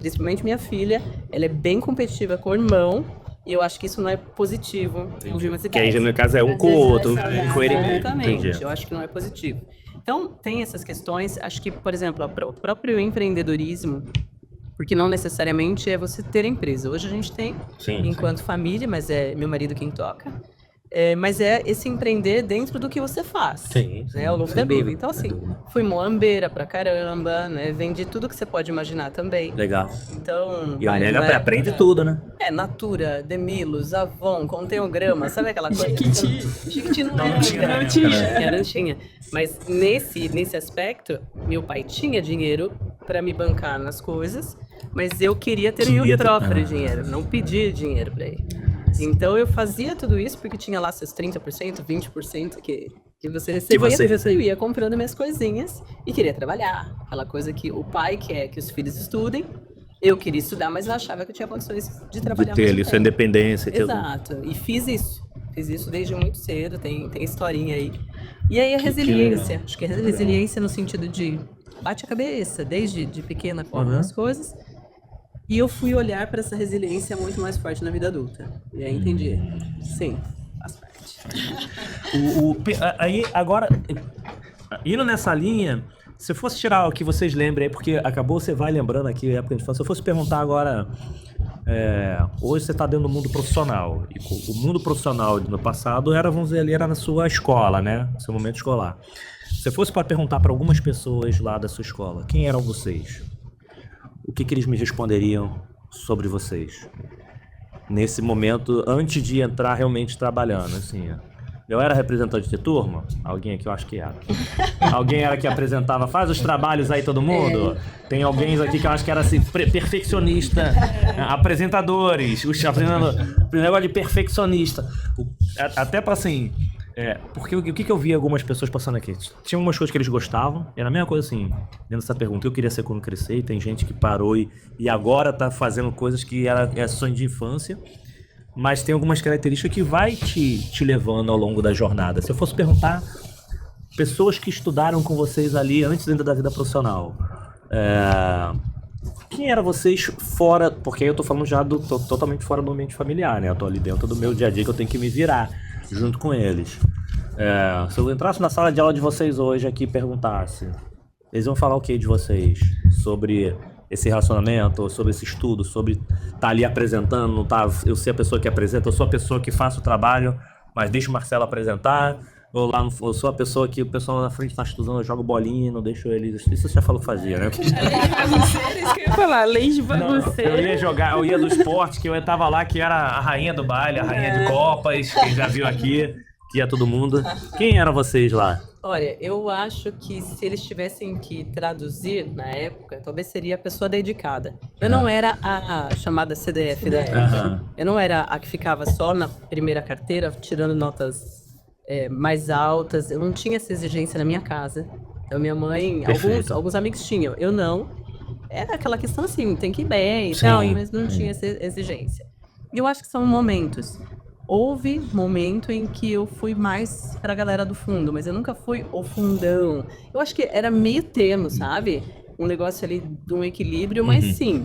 principalmente minha filha, ela é bem competitiva com o irmão, e eu acho que isso não é positivo. Que aí, no caso, é um com o outro. Exatamente, eu acho que não é positivo. Então, tem essas questões, acho que, por exemplo, o próprio empreendedorismo, porque não necessariamente é você ter empresa. Hoje a gente tem, enquanto família, mas é meu marido quem toca. Mas é esse empreender dentro do que você faz, né, ao longo da vida. Então, assim, fui moambeira pra caramba, né? Vendi tudo que você pode imaginar também. Legal. Então... E a nega aprende tudo, né? Natura, Demilos, Avon, Conteograma, sabe aquela coisa? Chiquiti não tinha. Mas nesse aspecto, meu pai tinha dinheiro pra me bancar nas coisas, mas eu queria ter meu próprio dinheiro, não pedir dinheiro pra ele. Então eu fazia tudo isso porque tinha lá seus 30%, 20% que você recebia. Eu ia comprando minhas coisinhas e queria trabalhar. Aquela coisa que o pai quer que os filhos estudem. Eu queria estudar, mas eu achava que eu tinha condições de trabalhar. De ter ali sua independência. Exato. E fiz isso desde muito cedo, tem historinha aí. E aí a resiliência. Acho que a resiliência no sentido de bate a cabeça, desde de pequena com algumas coisas. E eu fui olhar para essa resiliência muito mais forte na vida adulta. E aí entendi. Sim, faz parte. Aí, agora, indo nessa linha, se eu fosse tirar o que vocês lembrem aí, porque acabou, você vai lembrando aqui a época de infância. Se eu fosse perguntar agora, hoje você está dentro do mundo profissional. E o mundo profissional no passado era, vamos dizer, ali era na sua escola, né? Seu momento escolar. Se você fosse para perguntar para algumas pessoas lá da sua escola, quem eram vocês? O que eles me responderiam sobre vocês? Nesse momento, antes de entrar realmente trabalhando, assim. Eu era representante de turma? Alguém aqui eu acho que era. Alguém era que apresentava, faz os trabalhos aí todo mundo? Tem alguém aqui que eu acho que era assim, perfeccionista. Apresentadores, o negócio de perfeccionista. Até pra assim, Porque o que eu vi algumas pessoas passando aqui? Tinha umas coisas que eles gostavam, era a mesma coisa assim, dentro dessa pergunta, eu queria ser quando crescer, e tem gente que parou e agora tá fazendo coisas que é sonho de infância, mas tem algumas características que vai te levando ao longo da jornada. Se eu fosse perguntar, pessoas que estudaram com vocês ali antes ainda da vida profissional, quem eram vocês fora, porque aí eu tô falando já totalmente fora do ambiente familiar, né? Eu tô ali dentro do meu dia a dia que eu tenho que me virar junto com eles. Se eu entrasse na sala de aula de vocês hoje aqui e perguntasse, eles vão falar o que de vocês? Sobre esse relacionamento, sobre esse estudo, sobre estar ali apresentando, não tá, eu ser a pessoa que apresenta, eu sou a pessoa que faço o trabalo, mas deixa o Marcelo apresentar, eu sou a pessoa que o pessoal na frente está estudando, eu jogo bolinha, não deixo eles... Isso você já falou que fazia, né? Isso que eu ia falar, lei de bagunceiro. Eu ia do esporte, que eu tava lá, que era a rainha do baile, a rainha de copas, quem já viu aqui, que ia todo mundo. Quem eram vocês lá? Olha, eu acho que se eles tivessem que traduzir na época, talvez seria a pessoa dedicada. Eu não era a chamada CDF da época. Eu não era a que ficava só na primeira carteira, tirando notas mais altas. Eu não tinha essa exigência na minha casa. Então, minha mãe, alguns amigos tinham, eu não. Era aquela questão assim, tem que ir bem e tal, mas não tinha essa exigência. E eu acho que são momentos. Houve momento em que eu fui mais pra galera do fundo, mas eu nunca fui o fundão. Eu acho que era meio termo, sabe? Um negócio ali de um equilíbrio, mas sim.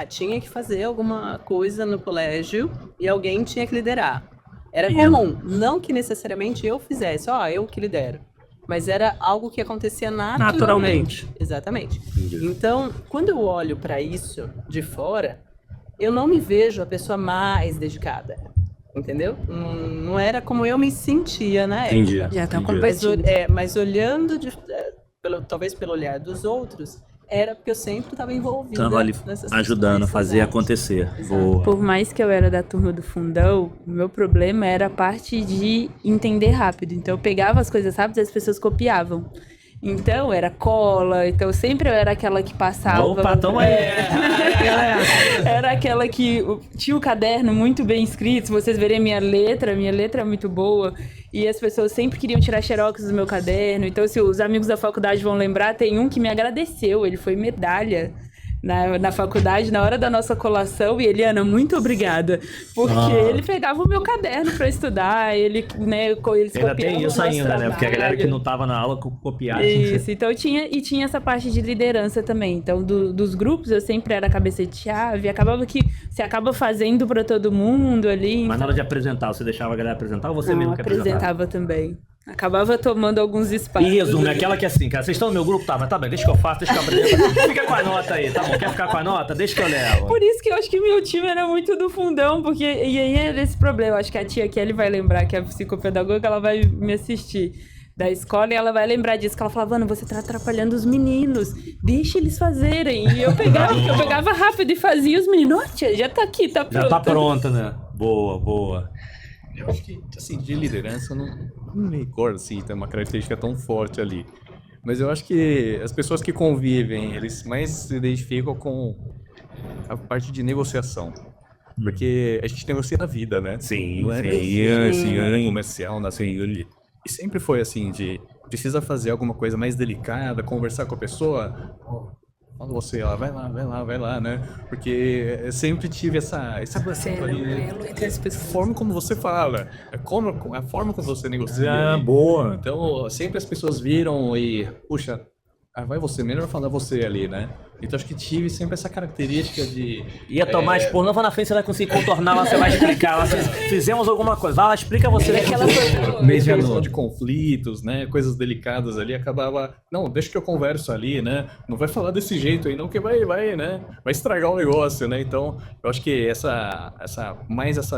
Tinha que fazer alguma coisa no colégio e alguém tinha que liderar. Era comum, não que necessariamente eu fizesse, eu que lidero. Mas era algo que acontecia naturalmente. Exatamente. Então, quando eu olho pra isso de fora, eu não me vejo a pessoa mais dedicada. Entendeu? Não era como eu me sentia na época. Entendi. Já tá Mas olhando, talvez pelo olhar dos outros, era porque eu sempre estava envolvida. Estava ali ajudando a fazer acontecer. Boa. Por mais que eu era da turma do fundão, o meu problema era a parte de entender rápido. Então eu pegava as coisas rápidas e as pessoas copiavam. Então era cola, então sempre eu era aquela que passava. Opa, toma aí! Era aquela que tinha o caderno muito bem escrito. Se vocês verem minha letra é muito boa. E as pessoas sempre queriam tirar xerox do meu caderno. Então, se os amigos da faculdade vão lembrar, tem um que me agradeceu. Ele foi medalha na faculdade, na hora da nossa colação. E Eliana, muito obrigada. Porque ele pegava o meu caderno pra estudar. Eles ainda tem isso ainda, né? Porque a galera que não tava na aula copiava. Isso, então tinha essa parte de liderança também. Então, dos grupos, eu sempre era cabeça de chave. Acabava que você acaba fazendo pra todo mundo ali. Mas na hora de apresentar, você deixava a galera apresentar ou você mesmo que apresentava também. Acabava tomando alguns espaços. E resumo, é aquela que é assim, cara, vocês estão no meu grupo? Tá, mas tá bem, deixa que eu faço, deixa que eu apresento. Fica com a nota aí, tá bom? Quer ficar com a nota? Deixa que eu levo. Por isso que eu acho que meu time era muito do fundão, porque e aí era esse problema. Eu acho que a tia Kelly vai lembrar, que é a psicopedagoga, ela vai me assistir da escola e ela vai lembrar disso, que ela falava, Ana, você tá atrapalhando os meninos, deixa eles fazerem. E eu pegava rápido e fazia os meninos, ó, tia, já tá aqui, tá pronto. Já tá pronta, né? Boa. Eu acho que, assim, de liderança, eu não me recordo, assim, tem uma característica tão forte ali. Mas eu acho que as pessoas que convivem, eles mais se identificam com a parte de negociação. Porque a gente negocia na vida, né? Sim, não é assim, comercial, assim, e sempre foi assim, de precisa fazer alguma coisa mais delicada, conversar com a pessoa... Fala você, ela vai lá, né? Porque eu sempre tive essa forma como você fala, a forma como você negocia. Boa. Então, sempre as pessoas viram e, puxa, vai você, melhor falar você ali, né? Então, acho que tive sempre essa característica de... Ia tomar expor, não vai na frente, você vai conseguir contornar lá, você vai explicar lá, fizemos alguma coisa, vai lá, explica você. Aquela resolução de conflitos, né? Coisas delicadas ali, acabava... Não, deixa que eu converso ali, né? Não vai falar desse jeito aí não, que vai, né? Vai estragar o negócio, né? Então, eu acho que essa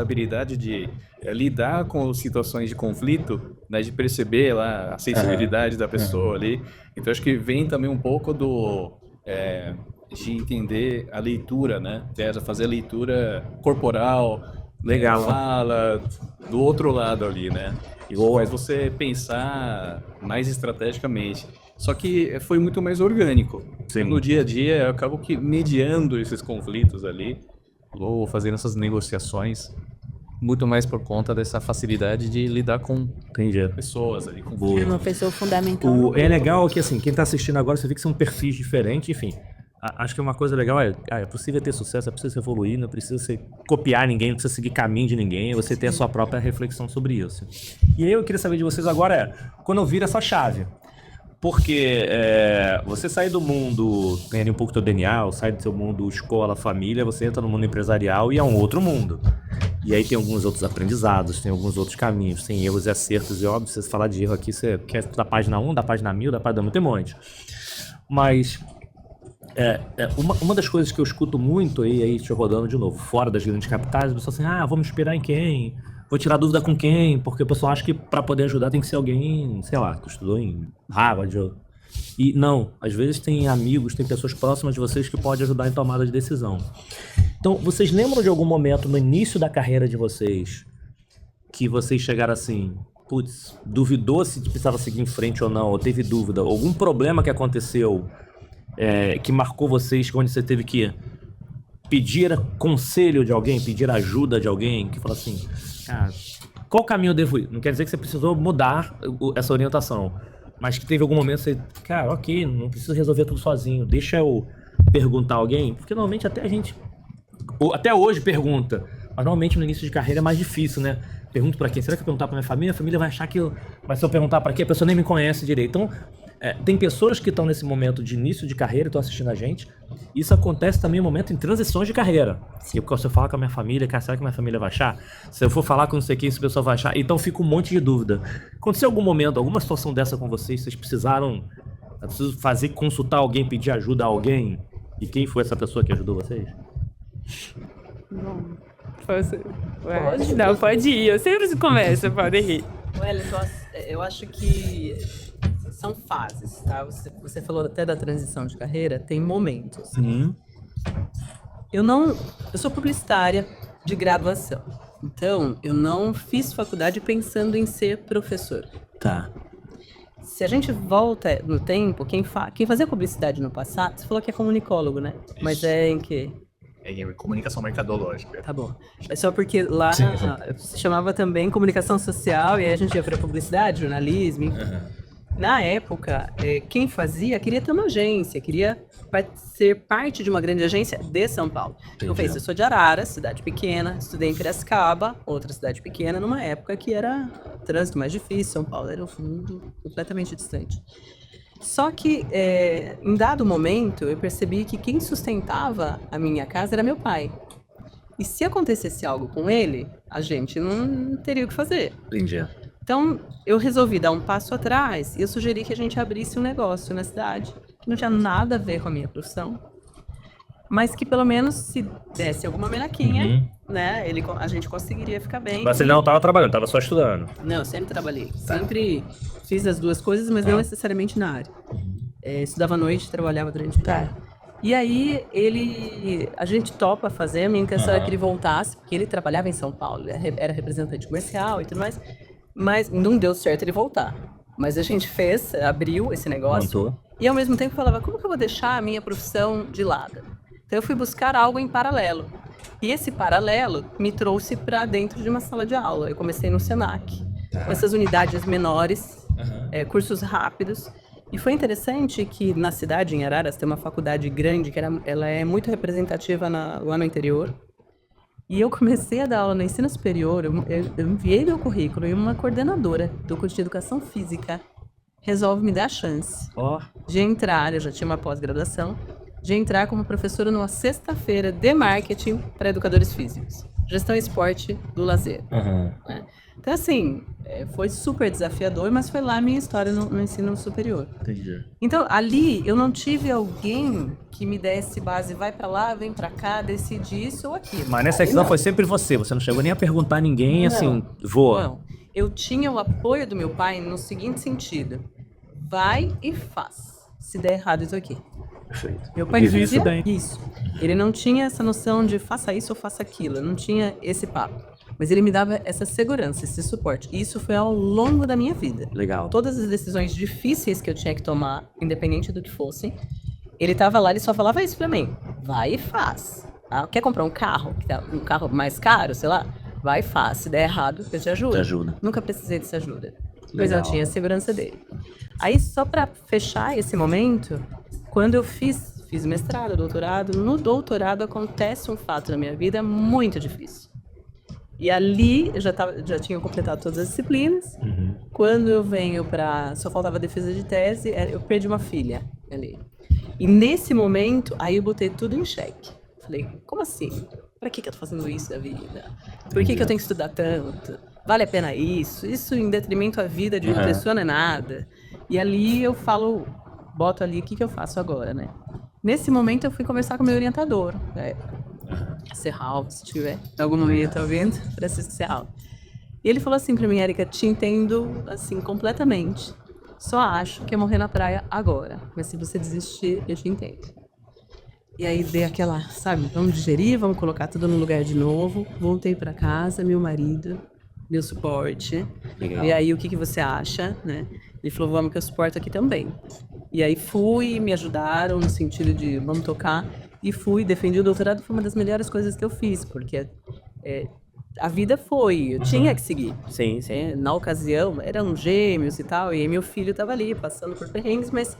habilidade de lidar com situações de conflito, né? De perceber lá a sensibilidade da pessoa ali. Então, acho que vem também um pouco de entender a leitura, né? Fazer a leitura corporal, legal, fala do outro lado ali, né? E faz você pensar mais estrategicamente. Só que foi muito mais orgânico. Sim. No dia a dia, eu acabo que mediando esses conflitos ali, ou fazendo essas negociações muito mais por conta dessa facilidade de lidar com Entendi. pessoas ali, com Boa. Uma pessoa fundamental. É legal que, assim, quem tá assistindo agora, você vê que são perfis diferentes, enfim. Acho que uma coisa legal é possível ter sucesso, é possível evoluir, não precisa você copiar ninguém, não precisa seguir caminho de ninguém, é você ter a sua própria reflexão sobre isso. E aí eu queria saber de vocês agora, quando eu viro essa chave, porque você sai do mundo, tem ali um pouco do teu DNA, sai do seu mundo escola, família, você entra no mundo empresarial e é um outro mundo. E aí tem alguns outros aprendizados, tem alguns outros caminhos, tem erros e acertos, e óbvio, se você falar de erro aqui, você quer da página 1, da página 1000, da página 1000, tem um monte. Mas uma das coisas que eu escuto muito, e aí estou rodando de novo, fora das grandes capitais, o pessoal assim, vou me inspirar em quem? Vou tirar dúvida com quem? Porque o pessoal acha que para poder ajudar tem que ser alguém, sei lá, que estudou em Harvard. E não, às vezes tem amigos, tem pessoas próximas de vocês que podem ajudar em tomada de decisão. Então, vocês lembram de algum momento no início da carreira de vocês que vocês chegaram assim, putz, duvidou se precisava seguir em frente ou não, ou teve dúvida, algum problema que aconteceu que marcou vocês, onde você teve que pedir conselho de alguém, pedir ajuda de alguém, que falou assim, cara, qual caminho eu devo ir? Não quer dizer que você precisou mudar essa orientação, mas que teve algum momento que você, cara, ok, não preciso resolver tudo sozinho, deixa eu perguntar a alguém, porque normalmente até hoje pergunta, mas normalmente no início de carreira é mais difícil, né? Pergunto pra quem? Será que eu perguntar pra minha família? A família vai achar que mas se eu perguntar pra quê? A pessoa nem me conhece direito. Então, tem pessoas que estão nesse momento de início de carreira e estão assistindo a gente. Isso acontece também no momento em transições de carreira. Se eu falar com a minha família, cara, será que minha família vai achar? Se eu for falar com não sei quem, se a pessoa vai achar. Então fica um monte de dúvida. Aconteceu algum momento, alguma situação dessa com vocês precisaram consultar alguém, pedir ajuda a alguém? E quem foi essa pessoa que ajudou vocês? Bom, pode ir. Eu sempre começo, pode ir. Wellington, eu acho que são fases, tá? Você falou até da transição de carreira, tem momentos. Eu sou publicitária de graduação, então eu não fiz faculdade pensando em ser professor. Tá. Se a gente volta no tempo, quem fazia publicidade no passado, você falou que é comunicólogo, né? Isso. Mas é em quê? É em comunicação mercadológica. Tá bom. É só porque lá se chamava também comunicação social e aí a gente ia para publicidade, jornalismo. Na época, quem fazia queria ter uma agência, queria ser parte de uma grande agência de São Paulo. Eu sou de Araras, cidade pequena, estudei em Piracicaba, outra cidade pequena, numa época que era trânsito mais difícil, São Paulo era um mundo completamente distante. Só que, em dado momento, eu percebi que quem sustentava a minha casa era meu pai. E se acontecesse algo com ele, a gente não teria o que fazer. Entendi. Então, eu resolvi dar um passo atrás e eu sugeri que a gente abrisse um negócio na cidade, que não tinha nada a ver com a minha profissão, mas que pelo menos se desse alguma menaquinha, né, a gente conseguiria ficar bem. Mas você não estava trabalhando, estava só estudando. Não, eu sempre trabalhei. Sempre fiz as duas coisas, mas não necessariamente na área. Estudava à noite, trabalhava durante o dia. E aí, a gente topa fazer, a minha intenção era que ele voltasse, porque ele trabalhava em São Paulo, era representante comercial e tudo mais, mas não deu certo ele voltar. Mas a gente abriu esse negócio, e ao mesmo tempo falava, como que eu vou deixar a minha profissão de lado? Então eu fui buscar algo em paralelo. E esse paralelo me trouxe para dentro de uma sala de aula. Eu comecei no Senac, com essas unidades menores, cursos rápidos. E foi interessante que na cidade, em Araras, tem uma faculdade grande, que ela é muito representativa lá no interior. E eu comecei a dar aula no ensino superior, eu enviei meu currículo e uma coordenadora do curso de educação física resolve me dar a chance de entrar, eu já tinha uma pós-graduação, de entrar como professora numa sexta-feira de marketing para educadores físicos. Gestão e esporte do lazer. Né? Então, assim, foi super desafiador, mas foi lá a minha história no ensino superior. Entendi. Então, ali, eu não tive alguém que me desse base, vai pra lá, vem pra cá, decide isso ou aquilo. Mas nessa questão foi sempre você não chegou nem a perguntar a ninguém, assim, voa. Não, eu tinha o apoio do meu pai no seguinte sentido, vai e faz, se der errado isso aqui. Perfeito. Meu pai dizia isso. Ele não tinha essa noção de faça isso ou faça aquilo, não tinha esse papo. Mas ele me dava essa segurança, esse suporte. E isso foi ao longo da minha vida. Legal. Todas as decisões difíceis que eu tinha que tomar, independente do que fossem, ele estava lá, ele só falava isso pra mim. Vai e faz. Quer comprar um carro? Um carro mais caro, sei lá? vai fácil, se der errado, eu te ajudo. Te ajuda. Nunca precisei dessa ajuda. Pois Legal. eu tinha a segurança dele. Aí, só pra fechar esse momento, quando eu fiz mestrado, doutorado, no doutorado acontece um fato na minha vida muito difícil. E ali, eu já tinha completado todas as disciplinas. Quando eu venho só faltava defesa de tese, eu perdi uma filha ali. E nesse momento, aí eu botei tudo em xeque. Falei, como assim? Pra que eu tô fazendo isso da vida? Por que eu tenho que estudar tanto? Vale a pena isso? Isso em detrimento à vida de uma pessoa não é nada. E ali eu falo, boto ali, o que eu faço agora, né? Nesse momento eu fui conversar com o meu orientador, Serral, se tiver em algum momento ouvindo, Francisco Serral. E ele falou assim pra mim, Érica, te entendo assim completamente. Só acho que é morrer na praia agora. Mas se você desistir, eu te entendo. E aí dei aquela, sabe, vamos digerir, vamos colocar tudo no lugar de novo. Voltei pra casa, meu marido, meu suporte. Legal. E aí o que você acha, né? Ele falou, vamos que eu suporto aqui também. E aí fui, me ajudaram no sentido de vamos tocar. E fui, defendi o doutorado, foi uma das melhores coisas que eu fiz, porque a vida eu tinha que seguir. Sim, sim. Na ocasião, eram gêmeos e tal, e aí meu filho estava ali, passando por perrengues, mas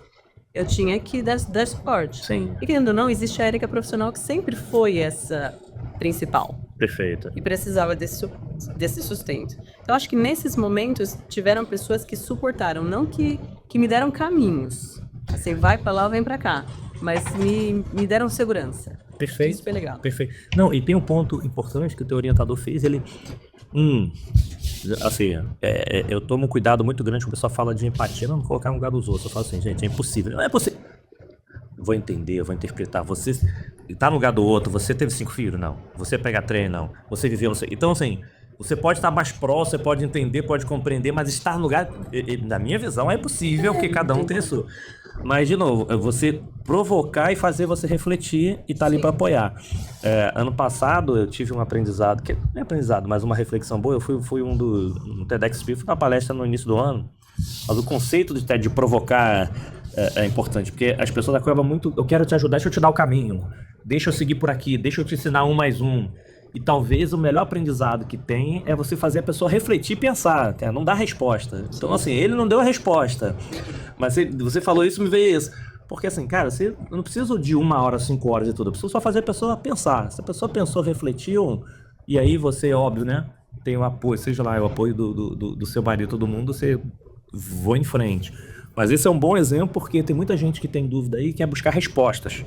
eu tinha que dar suporte. Sim. E querendo ou não, existe a Érica profissional que sempre foi essa principal. Perfeito. E precisava desse sustento. Então, acho que nesses momentos, tiveram pessoas que suportaram, não que me deram caminhos. Assim, vai pra lá ou vem pra cá. Mas me deram segurança. Perfeito. Isso foi legal. Perfeito. Não, e tem um ponto importante que o teu orientador fez, ele... assim, eu tomo um cuidado muito grande quando o pessoal fala de empatia, não colocar no lugar dos outros. Eu falo assim, gente, é impossível. Não é possível. Eu vou entender, eu vou interpretar. Você tá no lugar do outro, você teve 5 filhos? Não. Você pega trem? Não. Você viveu, não sei. Então, assim, você pode estar mais próximo, você pode entender, pode compreender, mas estar no lugar, na minha visão, é possível, porque cada um tem a sua. Mas, de novo, você provocar e fazer você refletir e tá ali para apoiar. Ano passado, eu tive um aprendizado, que não é aprendizado, mas uma reflexão boa. Eu fui no TEDx Speak, fui na palestra no início do ano, mas o conceito de provocar é importante, porque as pessoas acabam muito, eu quero te ajudar, deixa eu te dar o caminho, deixa eu seguir por aqui, deixa eu te ensinar 1 mais 1. E talvez o melhor aprendizado que tem é você fazer a pessoa refletir e pensar, cara, não dá resposta. Então, assim, ele não deu a resposta. Mas você falou isso, me veio isso. Porque, assim, cara, você não precisa de 1 hora, 5 horas e tudo. Precisa só fazer a pessoa pensar. Se a pessoa pensou, refletiu, e aí você, óbvio, né, tem o apoio, seja lá, o apoio do seu marido, todo mundo, você voa em frente. Mas esse é um bom exemplo porque tem muita gente que tem dúvida aí e quer buscar respostas.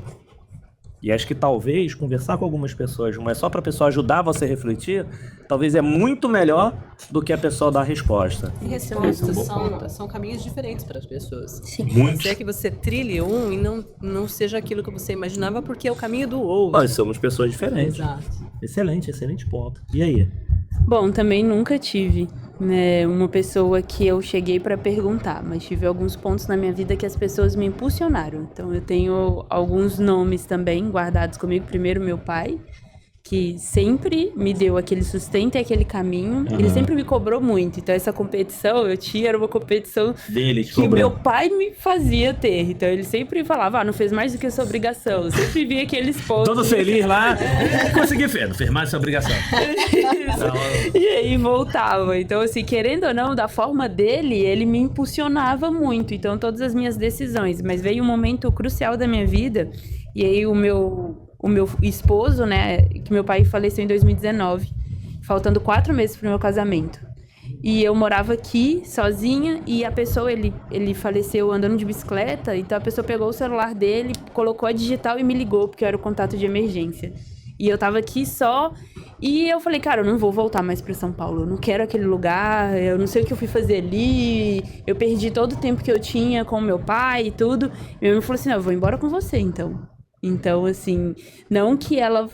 E acho que talvez conversar com algumas pessoas, mas só para a pessoa ajudar você a refletir, talvez é muito melhor do que a pessoa dar a resposta. E respostas são caminhos diferentes para as pessoas. Muito. Pode ser que você trilhe um e não seja aquilo que você imaginava porque é o caminho do outro. Nós somos pessoas diferentes. Exato. Excelente ponto. E aí? Bom, também nunca tive, né, uma pessoa que eu cheguei para perguntar, mas tive alguns pontos na minha vida que as pessoas me impulsionaram. Então eu tenho alguns nomes também guardados comigo. Primeiro, meu pai, que sempre me deu aquele sustento e aquele caminho. Ele sempre me cobrou muito. Então essa competição, eu tinha, era uma competição Dele, que meu pai me fazia ter. Então ele sempre falava, não fez mais do que a sua obrigação. Eu sempre via aqueles pontos. Todo feliz lá, consegui, Fê, não fez mais essa obrigação. E aí voltava. Então, assim, querendo ou não, da forma dele, ele me impulsionava muito. Então, todas as minhas decisões. Mas veio um momento crucial da minha vida. E aí, o meu esposo, né, que meu pai faleceu em 2019, faltando 4 meses pro meu casamento. E eu morava aqui, sozinha, e a pessoa, ele faleceu andando de bicicleta, então a pessoa pegou o celular dele, colocou a digital e me ligou, porque eu era o contato de emergência. E eu tava aqui só, e eu falei, cara, eu não vou voltar mais pra São Paulo, eu não quero aquele lugar, eu não sei o que eu fui fazer ali, eu perdi todo o tempo que eu tinha com meu pai e tudo. E meu irmão falou assim, não, eu vou embora com você, então. Então, assim, não que ela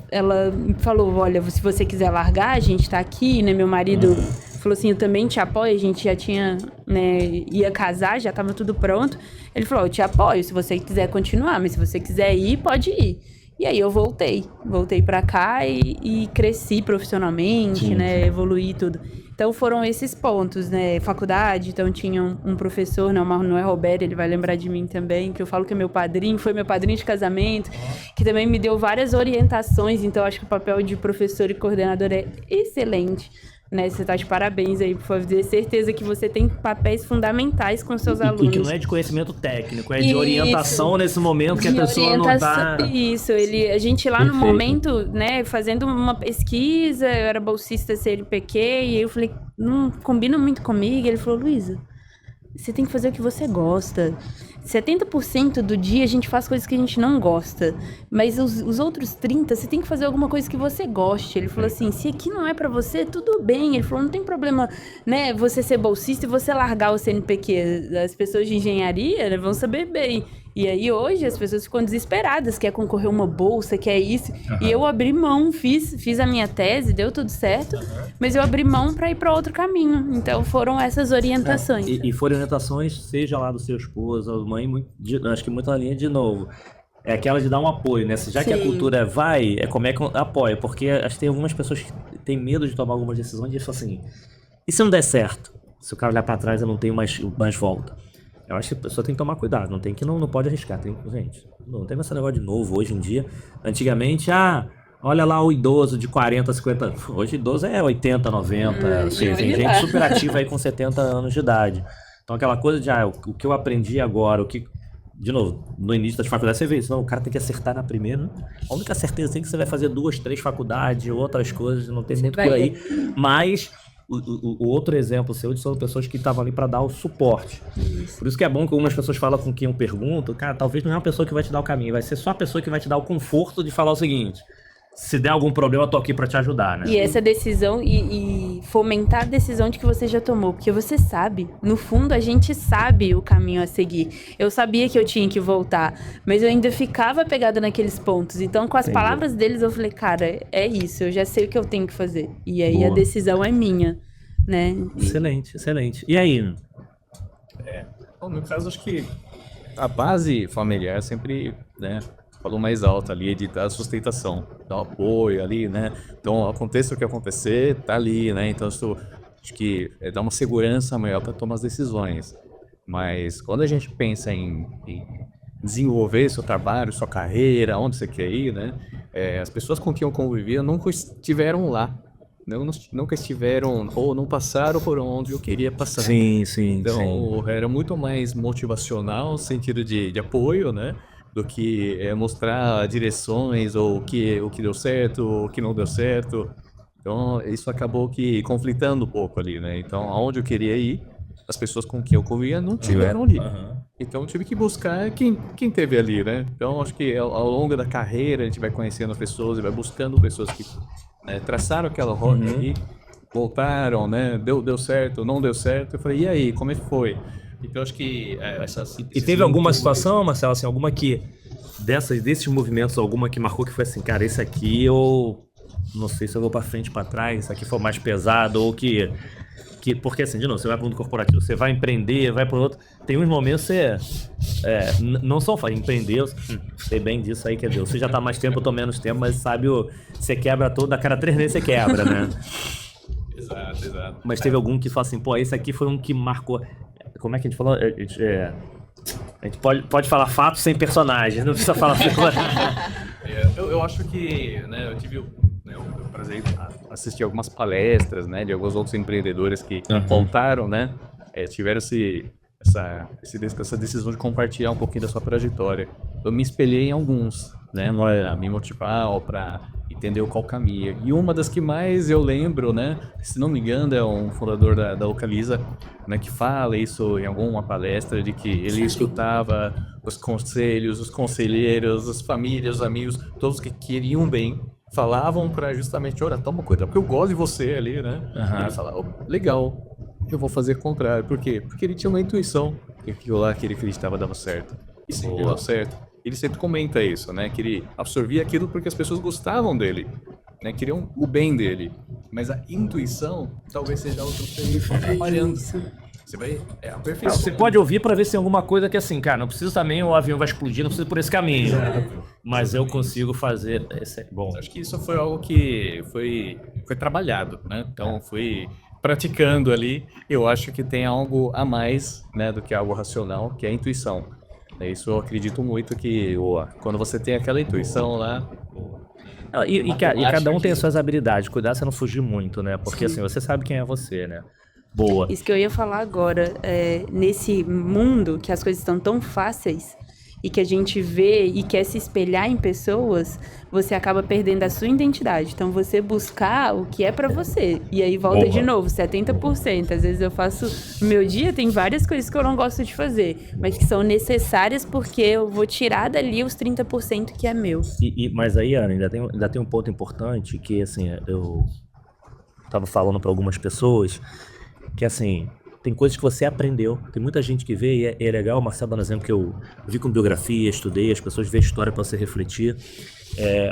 falou, olha, se você quiser largar, a gente tá aqui, né, meu marido falou assim, eu também te apoio, a gente já tinha, né, ia casar, já tava tudo pronto. Ele falou, eu te apoio, se você quiser continuar, mas se você quiser ir, pode ir. E aí eu voltei pra cá e cresci profissionalmente, né, evoluí tudo. Então foram esses pontos, né? Faculdade, então tinha um professor, né, o Manuel Roberto, ele vai lembrar de mim também, que eu falo que é meu padrinho, foi meu padrinho de casamento, que também me deu várias orientações, então acho que o papel de professor e coordenador é excelente. Né, você tá de parabéns aí, por fazer certeza que você tem papéis fundamentais com seus alunos. E que não é de conhecimento técnico, é de orientação nesse momento que a pessoa não tá... Isso, a gente lá no momento, né, fazendo uma pesquisa, eu era bolsista CNPq, e eu falei, não combina muito comigo, ele falou, Luísa, você tem que fazer o que você gosta. 70% do dia a gente faz coisas que a gente não gosta, mas os outros 30% você tem que fazer alguma coisa que você goste. Ele falou assim, se aqui não é pra você, tudo bem. Ele falou, não tem problema, né, você ser bolsista e você largar o CNPq. As pessoas de engenharia, né, vão saber bem. E aí hoje as pessoas ficam desesperadas, quer concorrer a uma bolsa, quer isso. E eu abri mão, fiz a minha tese, deu tudo certo, mas eu abri mão para ir para outro caminho. Então foram essas orientações. E foram orientações, seja lá do seu esposo, mãe, acho que muito na linha de novo. É aquela de dar um apoio, né? Já que a cultura vai, é como é que apoia. Porque acho que tem algumas pessoas que têm medo de tomar algumas decisões e falam assim, e se não der certo? Se o cara olhar para trás, eu não tenho mais volta. Eu acho que a pessoa tem que tomar cuidado, não pode arriscar. Gente, não tem esse negócio de novo hoje em dia. Antigamente, olha lá o idoso de 40, 50... Hoje idoso é 80, 90. Tem gente super ativa aí com 70 anos de idade. Então aquela coisa de, o que eu aprendi agora, de novo, no início das faculdades você vê isso, o cara tem que acertar na primeira. A única certeza é que você vai fazer 2, 3 faculdades, outras coisas, não tem muito por aí. Mas... O outro exemplo seu são pessoas que estavam ali para dar o suporte. Por isso que é bom que algumas pessoas falam com quem eu pergunto, cara, talvez não é uma pessoa que vai te dar o caminho, vai ser só a pessoa que vai te dar o conforto de falar o seguinte, se der algum problema eu tô aqui para te ajudar, né? E essa decisão e fomentar a decisão de que você já tomou, porque você sabe, no fundo a gente sabe o caminho a seguir. Eu sabia que eu tinha que voltar, mas eu ainda ficava pegada naqueles pontos. Então com as palavras deles eu falei, cara, é isso, eu já sei o que eu tenho que fazer. E aí a decisão é minha, né? Excelente, excelente. E aí? No meu caso, acho que a base familiar sempre, né, falou mais alto ali, de dar sustentação, dar apoio ali, né? Então, aconteça o que acontecer, tá ali, né? Então, isso acho que dá uma segurança maior para tomar as decisões. Mas quando a gente pensa em desenvolver seu trabalho, sua carreira, onde você quer ir, né? As pessoas com quem eu convivia nunca estiveram lá. Nunca estiveram ou não passaram por onde eu queria passar. Sim. Então, era muito mais motivacional, no sentido de apoio, né? Do que mostrar direções ou o que deu certo, o que não deu certo. Então, isso acabou que conflitando um pouco ali, né? Então, aonde eu queria ir, as pessoas com quem eu convivia não tiveram ali. Então, eu tive que buscar quem teve ali, né? Então, acho que ao longo da carreira, a gente vai conhecendo pessoas e vai buscando pessoas que traçaram aquela rota ali, voltaram, né? Deu certo, não deu certo. Eu falei, e aí, como é que foi? Então, acho que E teve alguma situação, Marcelo, assim, alguma que, desses movimentos, alguma que marcou que foi assim, cara, esse aqui eu não sei se eu vou pra frente, pra trás, isso aqui foi mais pesado, ou que porque assim, de novo, você vai pro mundo corporativo, você vai empreender, vai pro outro, tem uns momentos que você, não só empreender, eu sei bem disso aí, quer dizer, você já tá mais tempo, eu tô menos tempo, mas sabe, você quebra todo, a cada 3 meses você quebra, né? Exato. Mas teve algum que fala assim, pô, esse aqui foi um que marcou. Como é que a gente falou? A gente pode falar fatos sem personagens, não precisa falar eu acho que, né, eu tive o prazer de assistir algumas palestras, né, de alguns outros empreendedores que voltaram, né, tiveram essa decisão de compartilhar um pouquinho da sua trajetória. Eu me espelhei em alguns, né, a me motivar para entender qual caminho. E uma das que mais eu lembro, né, se não me engano, é um fundador da Localiza, né, que fala isso em alguma palestra, de que ele escutava os conselhos, os conselheiros, as famílias, os amigos, todos que queriam bem, falavam para justamente, olha, toma cuidado, porque eu gosto de você ali, né? Ele falava, legal, eu vou fazer o contrário. Por quê? Porque ele tinha uma intuição que aquilo lá que ele acreditava dava certo. E sempre deu certo. Ele sempre comenta isso, né? Que ele absorvia aquilo porque as pessoas gostavam dele, né? Queriam o bem dele. Mas a intuição talvez seja outra coisa que está trabalhando. Você vai a perfeição. Você pode ouvir para ver se tem alguma coisa que assim, cara, não preciso também o avião vai explodir, não preciso por esse caminho. Mas eu consigo fazer. Bom. Acho que isso foi algo que foi trabalhado, né? Então foi praticando ali, eu acho que tem algo a mais, né, do que algo racional, que é a intuição. É isso, eu acredito muito que quando você tem aquela intuição lá... E cada um tem as suas habilidades. Cuidar você não fugir muito, né? Porque assim, você sabe quem é você, né? Boa. Isso que eu ia falar agora, nesse mundo que as coisas estão tão fáceis e que a gente vê e quer se espelhar em pessoas, você acaba perdendo a sua identidade. Então, você buscar o que é pra você. E aí volta de novo, 70%. Às vezes eu faço... No meu dia tem várias coisas que eu não gosto de fazer, mas que são necessárias porque eu vou tirar dali os 30% que é meu. Mas aí, Ana, ainda tem um ponto importante que, assim, eu tava falando pra algumas pessoas que, assim... Tem coisas que você aprendeu. Tem muita gente que vê e é legal. O Marcelo dando exemplo que eu vi com biografia, estudei, as pessoas veem a história para você refletir.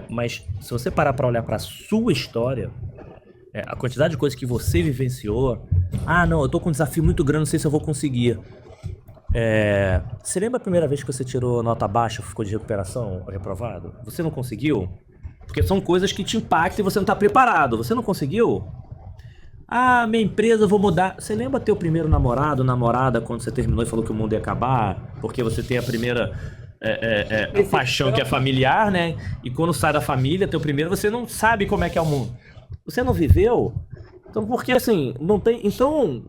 Mas se você parar para olhar para a sua história, a quantidade de coisas que você vivenciou... Ah, não, eu tô com um desafio muito grande, não sei se eu vou conseguir. Você lembra a primeira vez que você tirou nota baixa, ficou de recuperação, reprovado? Você não conseguiu? Porque são coisas que te impactam e você não tá preparado. Você não conseguiu? Ah, minha empresa, eu vou mudar. Você lembra teu primeiro namorado, namorada, quando você terminou e falou que o mundo ia acabar? Porque você tem a primeira paixão que é familiar, né? E quando sai da família, teu primeiro, você não sabe como é que é o mundo. Você não viveu? Então, porque assim, não tem... Então,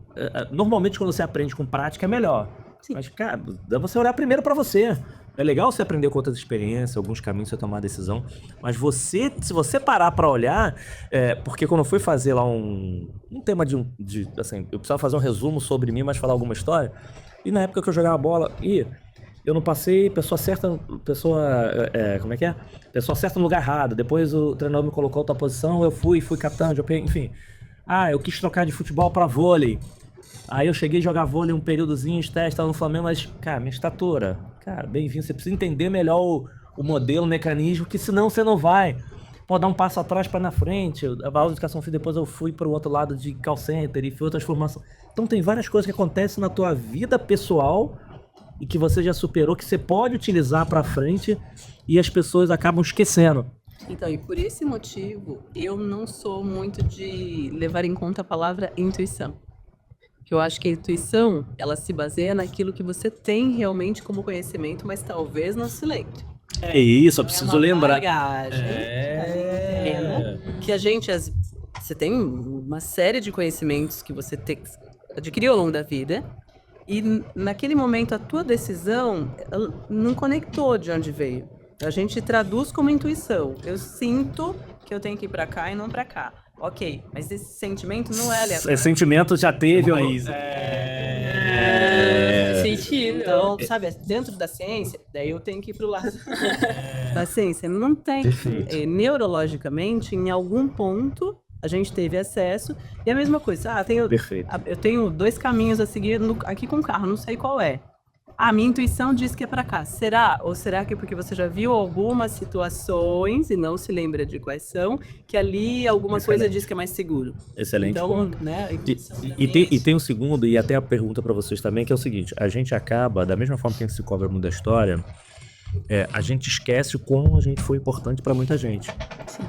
normalmente quando você aprende com prática é melhor. Sim. Mas, cara, dá você olhar primeiro pra você. É legal você aprender com outras experiências, alguns caminhos você tomar a decisão, mas se você parar pra olhar, porque quando eu fui fazer lá um tema assim, eu precisava fazer um resumo sobre mim, mas falar alguma história, e na época que eu jogava bola, eu não passei, pessoa certa no lugar errado, depois o treinador me colocou outra posição, eu fui capitão, enfim. Eu quis trocar de futebol pra vôlei. Aí eu cheguei a jogar vôlei um períodozinho, estava no Flamengo, mas, cara, minha estatura, cara, bem-vindo, você precisa entender melhor o modelo, o mecanismo, que senão você não vai. Pode dar um passo atrás para na frente. A aula de educação física, depois eu fui para o outro lado de call center e fiz outras formações. Então tem várias coisas que acontecem na tua vida pessoal e que você já superou, que você pode utilizar para frente e as pessoas acabam esquecendo. Então, e por esse motivo, eu não sou muito de levar em conta a palavra intuição. Eu acho que a intuição, ela se baseia naquilo que você tem realmente como conhecimento, mas talvez não se lembre. É isso, eu preciso lembrar. Bagagem, que a gente... Você tem uma série de conhecimentos que você adquiriu ao longo da vida, e naquele momento a tua decisão não conectou de onde veio. A gente traduz como intuição. Eu sinto que eu tenho que ir pra cá e não pra cá. Ok, mas esse sentimento não é aleatório. Esse sentimento já teve uma raiz. Sentido. Então, sabe, dentro da ciência, daí eu tenho que ir pro lado da ciência. Não tem. Neurologicamente, em algum ponto, a gente teve acesso. E a mesma coisa. Eu tenho 2 caminhos a seguir aqui com o carro, não sei qual é. Minha intuição diz que é pra cá. Será? Ou será que é porque você já viu algumas situações e não se lembra de quais são, que ali alguma coisa diz que é mais seguro? Excelente. Então, né? E tem um segundo, e até a pergunta pra vocês também, que é o seguinte: a gente acaba, da mesma forma que a gente se cobre no mundo da história, a gente esquece o quão a gente foi importante pra muita gente. Sim.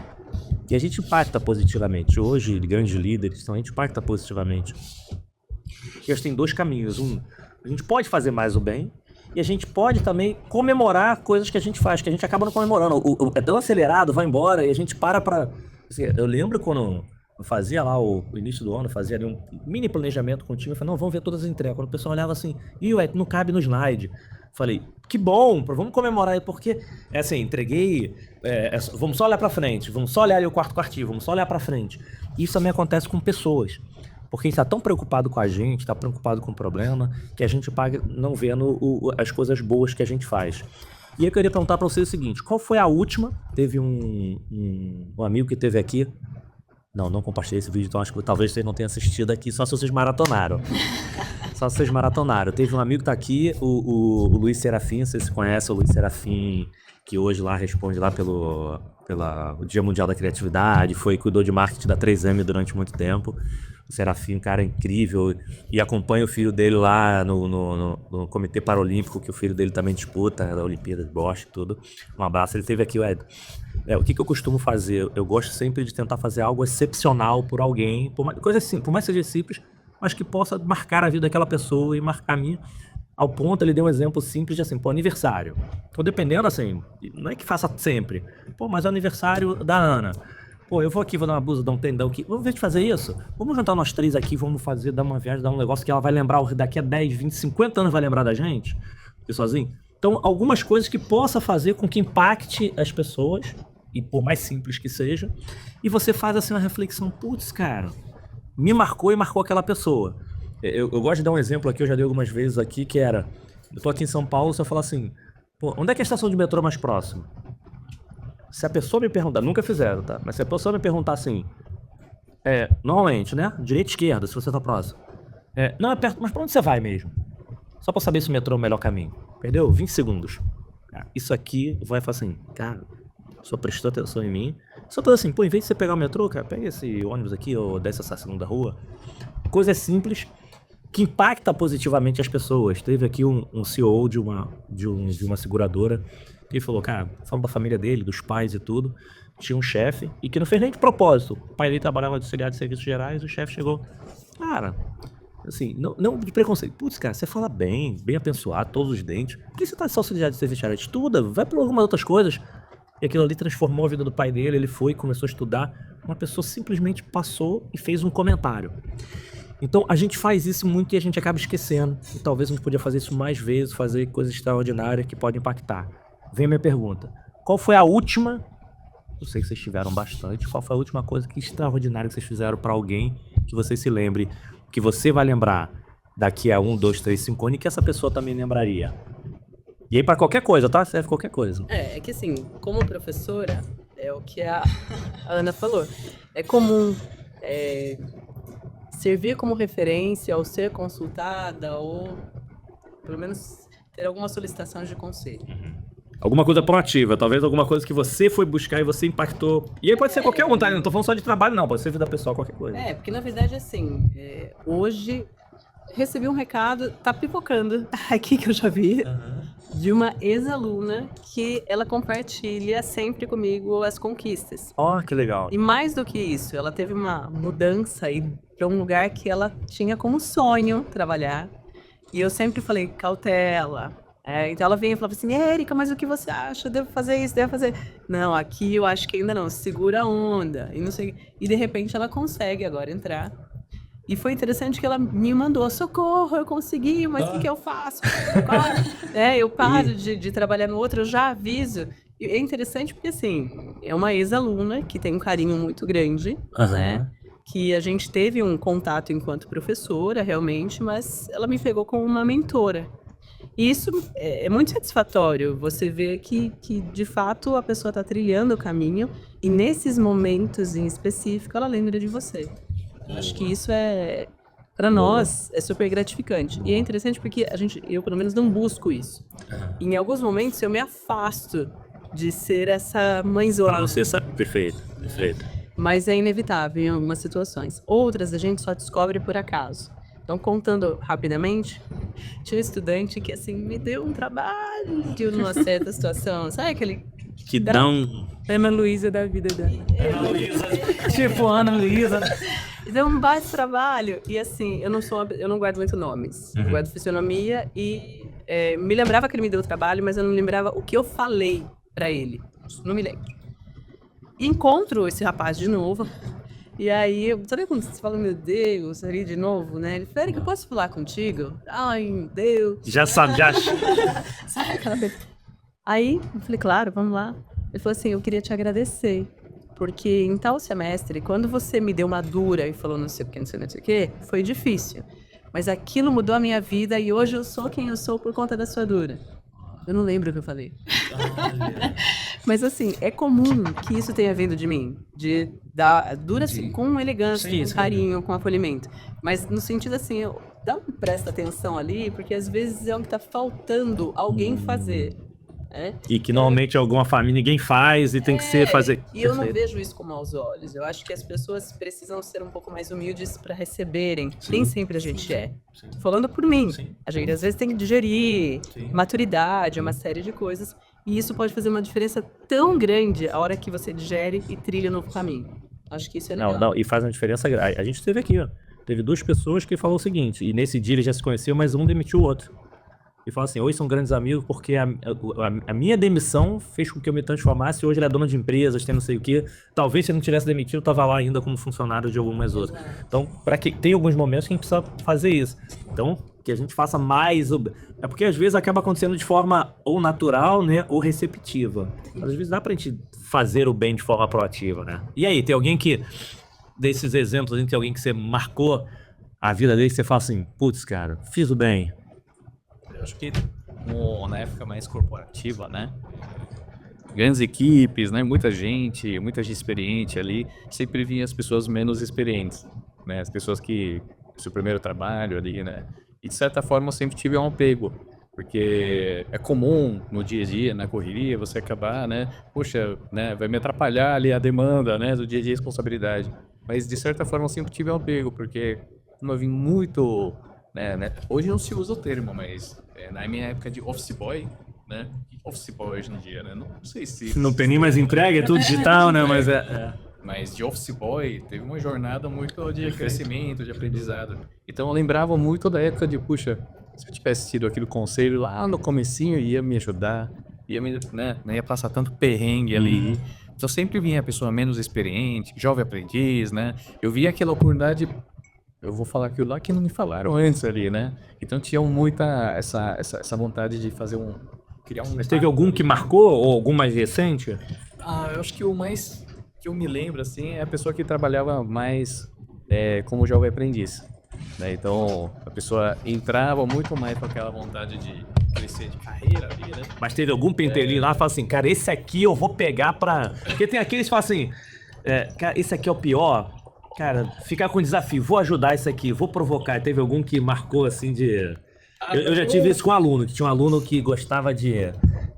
E a gente impacta positivamente. Hoje, grandes líderes, então a gente impacta positivamente. E acho que tem 2 caminhos. A gente pode fazer mais o bem e a gente pode também comemorar coisas que a gente faz, que a gente acaba não comemorando. É tão acelerado, vai embora e a gente para pra... Assim, eu lembro quando eu fazia lá o início do ano, fazia ali um mini planejamento com o time, eu falei, não, vamos ver todas as entregas. Quando o pessoal olhava assim, não cabe no slide. Falei, que bom, vamos comemorar aí, porque, assim, entreguei, vamos só olhar pra frente, vamos só olhar ali o quarto artigo, vamos só olhar pra frente. Isso também acontece com pessoas. Porque a gente está tão preocupado com a gente, está preocupado com o problema, que a gente paga não vendo as coisas boas que a gente faz. E eu queria perguntar para vocês o seguinte: qual foi a última? Teve um amigo que esteve aqui. Não compartilhei esse vídeo, então acho que talvez vocês não tenham assistido aqui, só se vocês maratonaram. Teve um amigo que tá aqui, o Luiz Serafim, vocês conhecem o Luiz Serafim, que hoje lá responde lá pelo Dia Mundial da Criatividade, cuidou de marketing da 3M durante muito tempo. O Serafim, um cara incrível, e acompanha o filho dele lá no Comitê Paralímpico, que o filho dele também disputa, da Olimpíada de Bosch e tudo. Um abraço, ele teve aqui, o Ed. O que eu costumo fazer? Eu gosto sempre de tentar fazer algo excepcional por alguém, coisa assim, por mais que seja simples, mas que possa marcar a vida daquela pessoa e marcar a minha. Ao ponto, ele deu um exemplo simples de assim, aniversário. Tô dependendo assim, não é que faça sempre. Mas é o aniversário da Ana. Eu vou aqui, vou dar uma blusa, dar um tendão aqui. Vamos ver de fazer isso? Vamos juntar nós 3 aqui, vamos fazer, dar uma viagem, dar um negócio que ela vai lembrar daqui a 10, 20, 50 anos vai lembrar da gente? E sozinho? Então, algumas coisas que possa fazer com que impacte as pessoas, e por mais simples que seja, e você faz assim uma reflexão, putz, cara, me marcou e marcou aquela pessoa. Eu gosto de dar um exemplo aqui, eu já dei algumas vezes aqui, que era, eu tô aqui em São Paulo, se eu falar assim, onde é que é a estação de metrô mais próxima? Se a pessoa me perguntar, nunca fizeram, tá? Mas se a pessoa me perguntar assim, normalmente, né? Direita e esquerda, se você tá próximo. Não, é perto, mas pra onde você vai mesmo? Só pra saber se o metrô é o melhor caminho. Perdeu? 20 segundos. Isso aqui vai falar assim, cara, só prestou atenção em mim. Só pra assim, em vez de você pegar o metrô, cara, pega esse ônibus aqui ou desce essa segunda rua. Coisa simples que impacta positivamente as pessoas. Teve aqui um CEO de uma seguradora que falou, cara, falando da família dele, dos pais e tudo, tinha um chefe e que não fez nem de propósito. O pai dele trabalhava de auxiliar de serviços gerais e o chefe chegou, cara, assim, não de preconceito. Putz, cara, você fala bem abençoado, todos os dentes. Por que você tá só auxiliar de serviços gerais? Estuda, vai por algumas outras coisas. E aquilo ali transformou a vida do pai dele, ele foi, começou a estudar. Uma pessoa simplesmente passou e fez um comentário. Então, a gente faz isso muito e a gente acaba esquecendo. E talvez a gente podia fazer isso mais vezes, fazer coisas extraordinárias que podem impactar. Vem a minha pergunta. Qual foi a última, eu sei que vocês tiveram bastante, qual foi a última coisa que extraordinária que vocês fizeram pra alguém que você se lembre, que você vai lembrar daqui a 1, 2, 3, 5 anos e que essa pessoa também lembraria? E aí pra qualquer coisa, tá? Serve qualquer coisa. É que assim, como professora, é o que a Ana falou. É comum servir como referência ou ser consultada ou pelo menos ter alguma solicitação de conselho. Alguma coisa proativa, talvez alguma coisa que você foi buscar e você impactou. E aí pode ser qualquer um, tá? Eu não tô falando só de trabalho, não. Pode ser vida pessoal, qualquer coisa. Porque na verdade, assim, hoje recebi um recado, tá pipocando aqui que eu já vi, de uma ex-aluna que ela compartilha sempre comigo as conquistas. Ó, que legal. E mais do que isso, ela teve uma mudança para um lugar que ela tinha como sonho trabalhar. E eu sempre falei, cautela. Então ela vinha e falava assim, Érica, mas o que você acha? Devo fazer isso, devo fazer... Não, aqui eu acho que ainda não, segura a onda. E não sei. E de repente ela consegue agora entrar. E foi interessante que ela me mandou, socorro, eu consegui, mas o que eu faço? Eu paro de trabalhar no outro, eu já aviso. E é interessante porque, assim, é uma ex-aluna que tem um carinho muito grande, né? Que a gente teve um contato enquanto professora, realmente, mas ela me pegou como uma mentora. E isso é muito satisfatório, você vê que de fato a pessoa está trilhando o caminho e nesses momentos em específico ela lembra de você. Acho que isso para nós, é super gratificante. E é interessante porque eu pelo menos não busco isso. Em alguns momentos eu me afasto de ser essa mãezona. Você sabe, perfeito. Mas é inevitável em algumas situações. Outras a gente só descobre por acaso. Então, contando rapidamente, tinha um estudante que, assim, me deu um trabalho de uma certa situação. Sabe aquele... Que dá um... Ana Luísa da vida dela. Ana Luísa. Tipo, Ana Luísa. Deu um baita trabalho. E, assim, eu não guardo muito nomes. Eu guardo fisionomia e me lembrava que ele me deu o trabalho, mas eu não lembrava o que eu falei pra ele. Não me lembro. Encontro esse rapaz de novo. E aí, sabe quando você fala, meu Deus, ali de novo, né? Ele falou, Érica, eu posso falar contigo? Ai, meu Deus. Já sabe, já... Sabe aquela coisa? Aí, eu falei, claro, vamos lá. Ele falou assim, eu queria te agradecer, porque em tal semestre, quando você me deu uma dura e falou não sei o que, não sei o que, foi difícil. Mas aquilo mudou a minha vida e hoje eu sou quem eu sou por conta da sua dura. Eu não lembro o que eu falei. Mas assim, é comum que isso tenha vindo de mim. De dar dura assim, com elegância, com carinho, com acolhimento. Mas no sentido assim, presta atenção ali, porque às vezes é o que está faltando alguém fazer. E que normalmente alguma família ninguém faz e tem que ser fazer. E eu não vejo isso com maus olhos. Eu acho que as pessoas precisam ser um pouco mais humildes para receberem. Nem sempre a gente é. Falando por mim, a gente às vezes tem que digerir, maturidade, uma série de coisas. E isso pode fazer uma diferença tão grande a hora que você digere e trilha um novo caminho. Acho que isso é legal. Não, e faz uma diferença grande. A gente teve aqui, ó. Teve 2 pessoas que falaram o seguinte, e nesse dia eles já se conheciam, mas um demitiu o outro. E fala assim, hoje são grandes amigos porque a minha demissão fez com que eu me transformasse. Hoje ele é dono de empresas, tem não sei o quê. Talvez se ele não tivesse demitido, eu tava lá ainda como funcionário de algumas outras. Então, tem alguns momentos que a gente precisa fazer isso. Então, que a gente faça mais... É porque às vezes acaba acontecendo de forma ou natural, né, ou receptiva. Às vezes dá pra gente fazer o bem de forma proativa, né? E aí, tem alguém que... Desses exemplos, tem alguém que você marcou a vida dele que você fala assim, putz, cara, fiz o bem. Eu acho que na época mais corporativa, né? Grandes equipes, né? Muita gente experiente ali. Sempre vinha as pessoas menos experientes, né? As pessoas que... Seu primeiro trabalho ali, né? E de certa forma eu sempre tive um apego. Porque é comum no dia a dia, na correria, você acabar, né? Poxa, né? Vai me atrapalhar ali a demanda, né? Do dia a dia, responsabilidade. Mas de certa forma eu sempre tive um apego, porque como eu vim muito... né? Hoje não se usa o termo, mas na minha época de office boy, né? Office boy hoje em dia, né? Não sei se... Não tem nem mais entrega, é tudo digital, né? Mas Mas de office boy teve uma jornada muito de crescimento, de aprendizado. Então eu lembrava muito da época de, puxa, se eu tivesse tido aquele conselho lá no comecinho, ia me ajudar, né? Não ia passar tanto perrengue ali. Então sempre vinha a pessoa menos experiente, jovem aprendiz, né? Eu via aquela oportunidade, eu vou falar aquilo lá que não me falaram antes ali, né? Então tinha muita essa vontade de fazer criar um... Mas teve algum que marcou ou algum mais recente? Eu acho que o mais que eu me lembro, assim, é a pessoa que trabalhava mais como jovem aprendiz, né? Então, a pessoa entrava muito mais com aquela vontade de crescer de carreira ali, né? Mas teve algum pentelinho lá e fala assim, cara, esse aqui eu vou pegar pra... Porque tem aqueles que falam assim, cara, esse aqui é o pior, cara, ficar com desafio, vou ajudar esse aqui, vou provocar. Teve algum que marcou assim de... Eu já tive isso com um aluno, que tinha um aluno que gostava de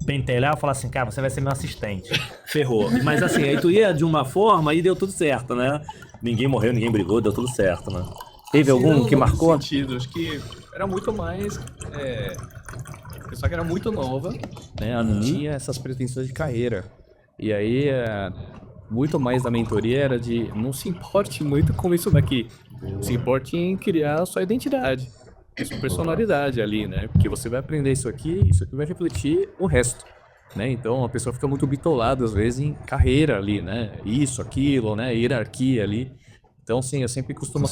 pentelhar e falar assim, cara, você vai ser meu assistente. Ferrou. Mas assim, aí tu ia de uma forma e deu tudo certo, né? Ninguém morreu, ninguém brigou, deu tudo certo, né? Teve algum que marcou? Sentido. Acho que era muito mais... pessoa que era muito nova, né? Não tinha essas pretensões de carreira. E aí, muito mais da mentoria era de não se importe muito com isso daqui. Se importe em criar a sua identidade, a sua personalidade ali, né? Porque você vai aprender isso aqui vai refletir o resto, né? Então, a pessoa fica muito bitolada, às vezes, em carreira ali, né? Isso, aquilo, né? Hierarquia ali. Então, sim, eu sempre costumo...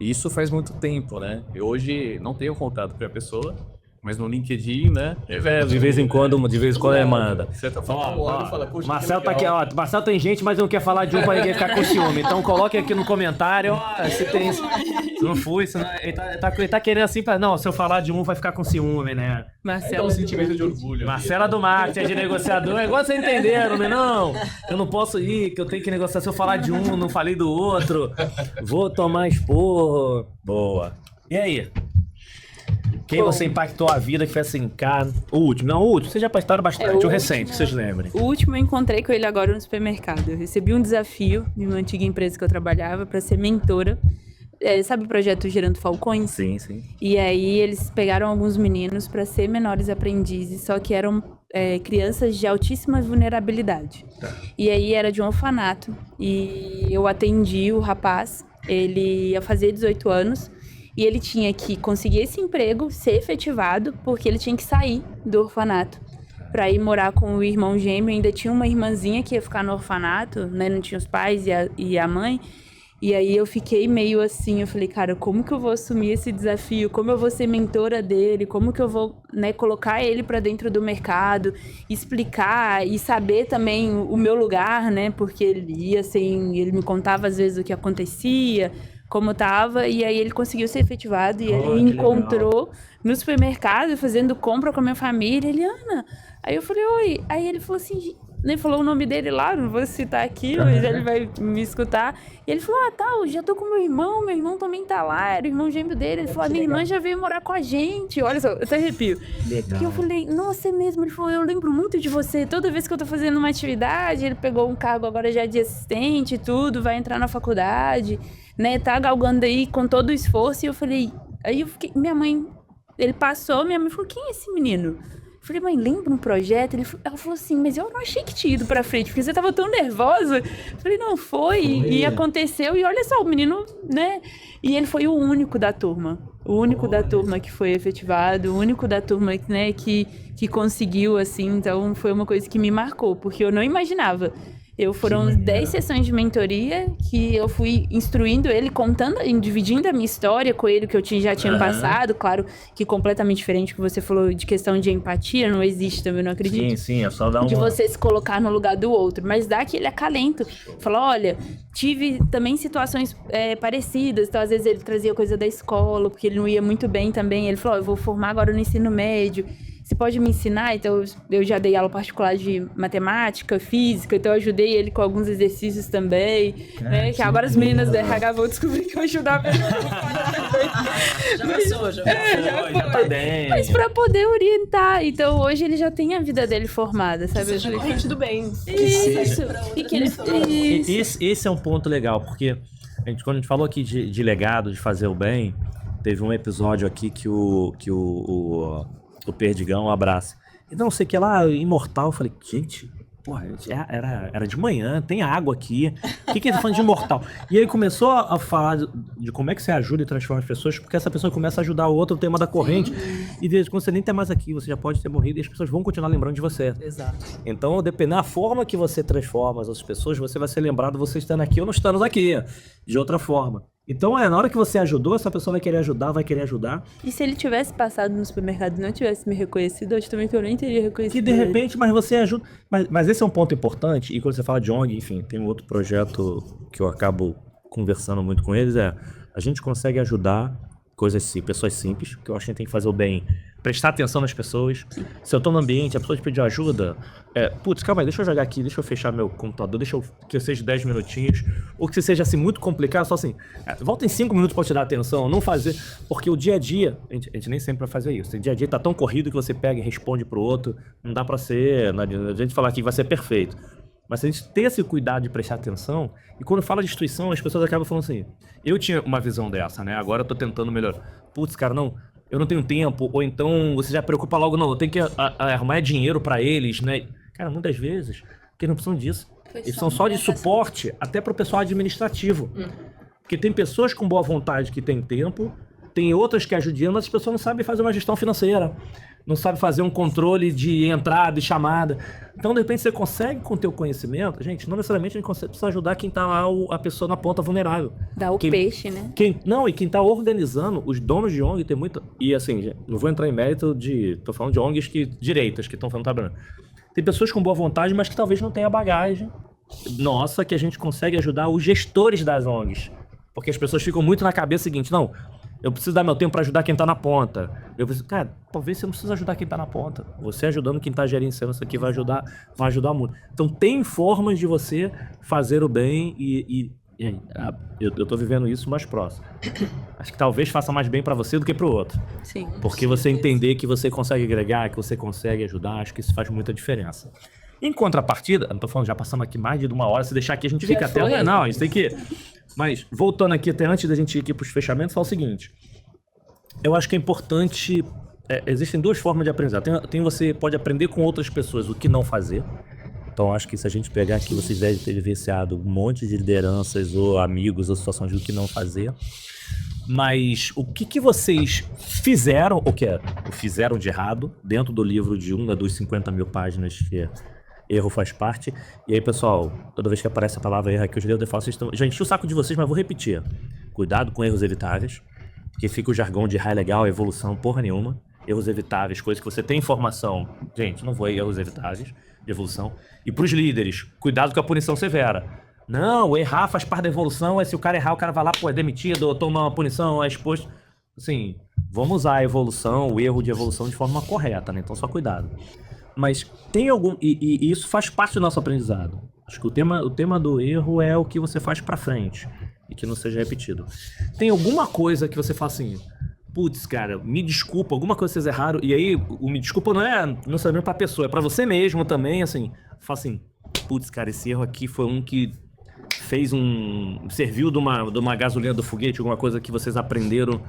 E isso faz muito tempo, né? Eu hoje não tenho contato com a pessoa, mas no LinkedIn, né? De vez em quando ele manda. Você tá falando, fala, puxa, Marcelo tá aqui, ó. Marcelo tem gente, mas não quer falar de um pra ninguém ficar com ciúme. Então coloque aqui no comentário, ó, se tem. Se não foi, senão ele tá querendo assim pra. Não, se eu falar de um, vai ficar com ciúme, né? Marcelo. um sentimento de orgulho. Marcela do marketing, é de negociador. É igual vocês entenderam, né? Não, eu não posso ir, que eu tenho que negociar. Se eu falar de um, não falei do outro. Vou tomar esporro. Boa. E aí? Quem você impactou a vida que foi assim, cara... O último vocês já participaram bastante, o recente, que vocês lembrem. O último eu encontrei com ele agora no supermercado. Eu recebi um desafio de uma antiga empresa que eu trabalhava para ser mentora. Sabe o projeto Gerando Falcões? Sim, sim. E aí eles pegaram alguns meninos para ser menores aprendizes, só que eram crianças de altíssima vulnerabilidade. Tá. E aí era de um orfanato. E eu atendi o rapaz, ele ia fazer 18 anos... E ele tinha que conseguir esse emprego, ser efetivado, porque ele tinha que sair do orfanato para ir morar com o irmão gêmeo. Ainda tinha uma irmãzinha que ia ficar no orfanato, né? Não tinha os pais e a mãe. E aí eu fiquei meio assim, eu falei, cara, como que eu vou assumir esse desafio? Como eu vou ser mentora dele? Como que eu vou, né, colocar ele para dentro do mercado, explicar e saber também o meu lugar, né? Porque ele ia assim, ele me contava às vezes o que acontecia, como tava, e aí ele conseguiu ser efetivado, e ele me encontrou no supermercado, fazendo compra com a minha família, ele, Ana, aí eu falei, oi, aí ele falou assim, nem falou o nome dele lá, não vou citar aqui, mas ele vai me escutar. E ele falou, eu já tô com meu irmão também tá lá, era o irmão gêmeo dele. Ele falou, minha irmã já veio morar com a gente. Olha só, eu até arrepio. Legal. E eu falei, nossa, é mesmo? Ele falou, eu lembro muito de você. Toda vez que eu tô fazendo uma atividade, ele pegou um cargo agora já de assistente e tudo, vai entrar na faculdade, né? Tá galgando aí com todo o esforço. E eu falei, aí eu fiquei, ele passou, minha mãe falou, quem é esse menino? Eu falei, mãe, lembra um projeto? Ela falou assim, mas eu não achei que tinha ido pra frente, porque você tava tão nervosa. Eu falei, não, foi. E aconteceu, e olha só, o menino, né? E ele foi o único da turma. O único da turma que foi efetivado, o único da turma, né, que conseguiu, assim. Então, foi uma coisa que me marcou, porque eu não imaginava. Foram 10 sessões de mentoria que eu fui instruindo ele, contando, dividindo a minha história com ele, que eu já tinha passado. Claro que completamente diferente, que você falou de questão de empatia, não existe também, não acredito. Sim, é só dar de você se colocar no lugar do outro, mas dá aquele acalento. Falar, olha, tive também situações parecidas, então às vezes ele trazia coisa da escola, porque ele não ia muito bem também. Ele falou, eu vou formar agora no ensino médio. Você pode me ensinar? Então, eu já dei aula particular de matemática, física, então eu ajudei ele com alguns exercícios também, né? Que agora as meninas da RH vão descobrir que eu ajudava ele. Já passou. Já tá bem. Mas pra poder orientar. Então, hoje ele já tem a vida dele formada, sabe? Seja a corrente do bem. Isso. E que ele... Esse é um ponto legal, porque quando a gente falou aqui de legado, de fazer o bem, teve um episódio aqui que o Perdigão abraça. Então, não sei o que lá, imortal. Eu falei, gente, porra, era de manhã, tem água aqui. O que ele tá falando de imortal? E aí começou a falar de como é que você ajuda e transforma as pessoas, porque essa pessoa começa a ajudar o outro, o tema da corrente. E desde quando você nem tá mais aqui, você já pode ter morrido e as pessoas vão continuar lembrando de você. Exato. Então, dependendo da forma que você transforma as outras pessoas, você vai ser lembrado você estando aqui ou não estando aqui, de outra forma. Então, na hora que você ajudou, essa pessoa vai querer ajudar. E se ele tivesse passado no supermercado e não tivesse me reconhecido, eu também que eu nem teria reconhecido. Que de repente, mas você ajuda. Mas esse é um ponto importante, e quando você fala de ONG, enfim, tem um outro projeto que eu acabo conversando muito com eles, a gente consegue ajudar pessoas simples, que eu acho que a gente tem que fazer o bem, prestar atenção nas pessoas. Se eu tô no ambiente, a pessoa te pediu ajuda, calma aí, deixa eu jogar aqui, deixa eu fechar meu computador, deixa eu que seja 10 minutinhos, ou que seja assim muito complicado, só assim, volta em 5 minutos pra eu te dar atenção, não fazer, porque o dia a dia, a gente nem sempre vai fazer isso, o dia a dia tá tão corrido que você pega e responde pro outro, não dá pra ser, a gente falar que vai ser perfeito. Mas se a gente ter esse cuidado de prestar atenção, e quando fala de instituição, as pessoas acabam falando assim, eu tinha uma visão dessa, né? Agora eu tô tentando melhorar. Putz, cara, não, eu não tenho tempo, ou então você já preocupa logo, não, eu tenho que arrumar dinheiro pra eles, né? Cara, muitas vezes, porque não precisam disso. Eles são só de suporte até pro pessoal administrativo. Porque tem pessoas com boa vontade que têm tempo, tem outras que ajudam, mas as pessoas não sabem fazer uma gestão financeira. Não sabe fazer um controle de entrada e chamada. Então, de repente, você consegue, com o teu conhecimento, gente, não necessariamente a gente precisa ajudar quem tá lá, a pessoa na ponta vulnerável. Dá o peixe, né? E quem tá organizando, os donos de ONG tem muita... E assim, não vou entrar em mérito tô falando de ONGs direitas, que estão falando trabalhando. Tem pessoas com boa vontade, mas que talvez não tenham a bagagem nossa, que a gente consegue ajudar os gestores das ONGs. Porque as pessoas ficam muito na cabeça seguinte, não... Eu preciso dar meu tempo para ajudar quem tá na ponta. Cara, talvez você não precisa ajudar quem tá na ponta. Você ajudando quem tá gerenciando isso aqui vai ajudar muito. Então tem formas de você fazer o bem eu tô vivendo isso mais próximo. Acho que talvez faça mais bem para você do que pro outro. Sim. Porque você entender que você consegue agregar, que você consegue ajudar, acho que isso faz muita diferença. Em contrapartida, não tô falando, já passamos aqui mais de 1 hora, se deixar aqui a gente fica até amanhã. Não, a gente tem que... Mas, voltando aqui até antes da gente ir aqui pros fechamentos, fala o seguinte. Eu acho que é importante... existem 2 formas de aprendizado. Você pode aprender com outras pessoas o que não fazer. Então, acho que se a gente pegar aqui, vocês devem ter vivenciado um monte de lideranças ou amigos ou situações do que não fazer. Mas o que vocês fizeram, fizeram de errado, dentro do livro de uma das 50 mil páginas que erro faz parte. E aí, pessoal, toda vez que aparece a palavra erro aqui, eu falo, já enchi o saco de vocês, mas vou repetir. Cuidado com erros evitáveis, que fica o jargão de legal, evolução, porra nenhuma. Erros evitáveis, coisas que você tem informação. Gente, não vou em erros evitáveis de evolução. E pros líderes, cuidado com a punição severa. Não, errar faz parte da evolução, se o cara errar, o cara vai lá, é demitido, ou toma uma punição, é exposto. Assim, vamos usar a evolução, o erro de evolução de forma correta, né? Então só cuidado. Mas tem algum... E isso faz parte do nosso aprendizado. Acho que o tema do erro é o que você faz pra frente. E que não seja repetido. Tem alguma coisa que você fala assim... Putz, cara, me desculpa, alguma coisa que vocês erraram. E aí, o me desculpa não é necessariamente pra pessoa, é pra você mesmo também, assim. Fala assim, putz, cara, esse erro aqui foi um que serviu de uma gasolina do foguete, alguma coisa que vocês aprenderam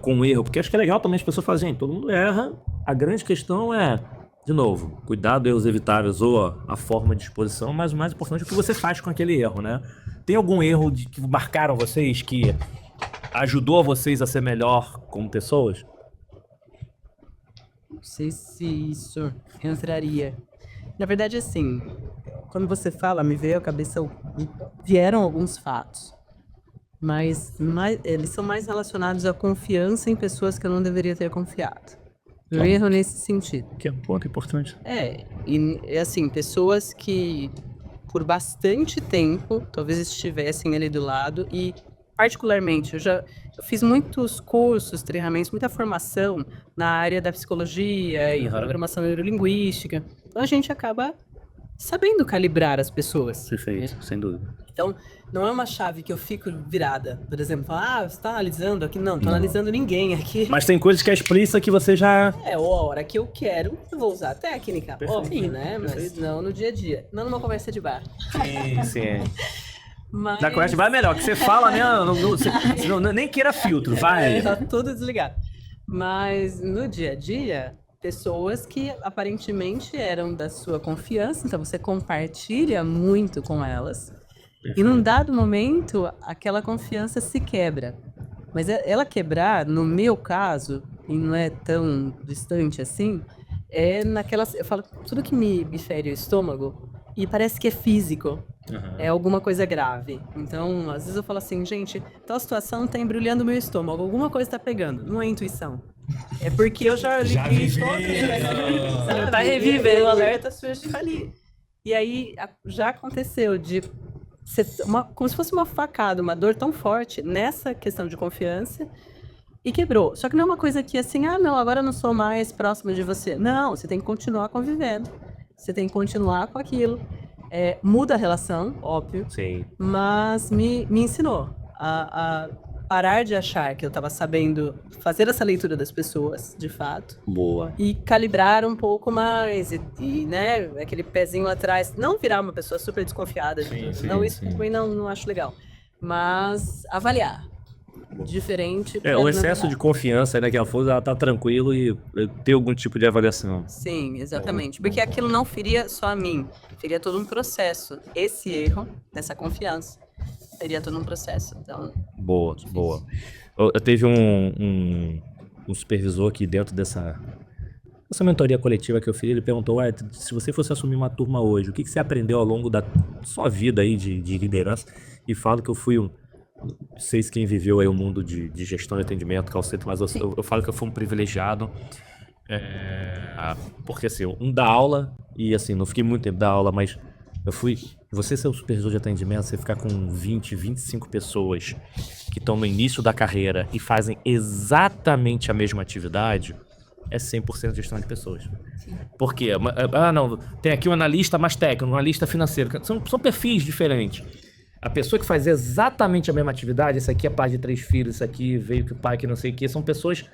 com o erro. Porque acho que é legal também as pessoas fazem, todo mundo erra. A grande questão é, de novo, cuidado, erros evitáveis ou a forma de exposição, mas o mais importante é o que você faz com aquele erro, né? Tem algum erro que marcaram vocês, que ajudou vocês a ser melhor como pessoas? Não sei se isso entraria. Na verdade, assim, quando você fala, me veio à cabeça, vieram alguns fatos. Mas eles são mais relacionados à confiança em pessoas que eu não deveria ter confiado. Eu erro nesse sentido. Que é um ponto importante. E assim, pessoas que por bastante tempo talvez estivessem ali do lado e particularmente, eu fiz muitos cursos, treinamentos, muita formação na área da psicologia e programação neurolinguística. Então a gente acaba sabendo calibrar as pessoas. Perfeito, sem dúvida. Então, não é uma chave que eu fico virada. Por exemplo, você tá analisando aqui? Não, tô analisando ninguém aqui. Mas tem coisas que é explícita que você já... Ou a hora que eu quero, eu vou usar a técnica. Óbvio, né? Mas não no dia a dia. Não numa conversa de bar. Sim. Mas... Na conversa vai melhor, que você fala, né? Nem queira filtro, vai. Tá tudo desligado. Mas no dia a dia, pessoas que aparentemente eram da sua confiança, então você compartilha muito com elas. E num dado momento, aquela confiança se quebra. Mas ela quebrar, no meu caso, e não é tão distante assim, é naquelas... Eu falo, tudo que me fere o estômago, e parece que é físico. É alguma coisa grave. Então, às vezes eu falo assim, gente, tal situação tá embrulhando meu estômago, alguma coisa tá pegando. Não é intuição. É porque eu já liguei todos. Vai reviver o alerta, surge ali. E aí, já aconteceu de ser como se fosse uma facada, uma dor tão forte nessa questão de confiança e quebrou. Só que não é uma coisa que assim, não, agora eu não sou mais próximo de você. Não, você tem que continuar convivendo. Você tem que continuar com aquilo. Muda a relação, óbvio. Sim. Mas me ensinou a parar de achar que eu estava sabendo fazer essa leitura das pessoas, de fato. Boa. E calibrar um pouco mais. E né, aquele pezinho atrás. Não virar uma pessoa super desconfiada. Isso também não acho legal. Mas avaliar. Diferente. O excesso de confiança, né, que ela for, ela tá tranquilo e ter algum tipo de avaliação. Sim, exatamente. Porque aquilo não feria só a mim, feria todo um processo. Esse erro, dessa confiança, feria todo um processo. Então, boa. Eu teve um supervisor aqui dentro dessa mentoria coletiva que eu fiz, ele perguntou, se você fosse assumir uma turma hoje, o que você aprendeu ao longo da sua vida aí de liderança? E falo que eu fui vocês quem viveu aí o mundo de gestão de atendimento, call center, mas eu falo que eu fui um privilegiado, porque assim, dá aula, e assim, não fiquei muito tempo da aula, mas você ser o supervisor de atendimento, você ficar com 20, 25 pessoas que estão no início da carreira e fazem exatamente a mesma atividade, é 100% gestão de pessoas. Por quê? Não, tem aqui um analista mais técnico, um analista financeiro, são perfis diferentes. A pessoa que faz exatamente a mesma atividade, esse aqui é pai de 3 filhos, esse aqui veio que o pai que não sei o que, são pessoas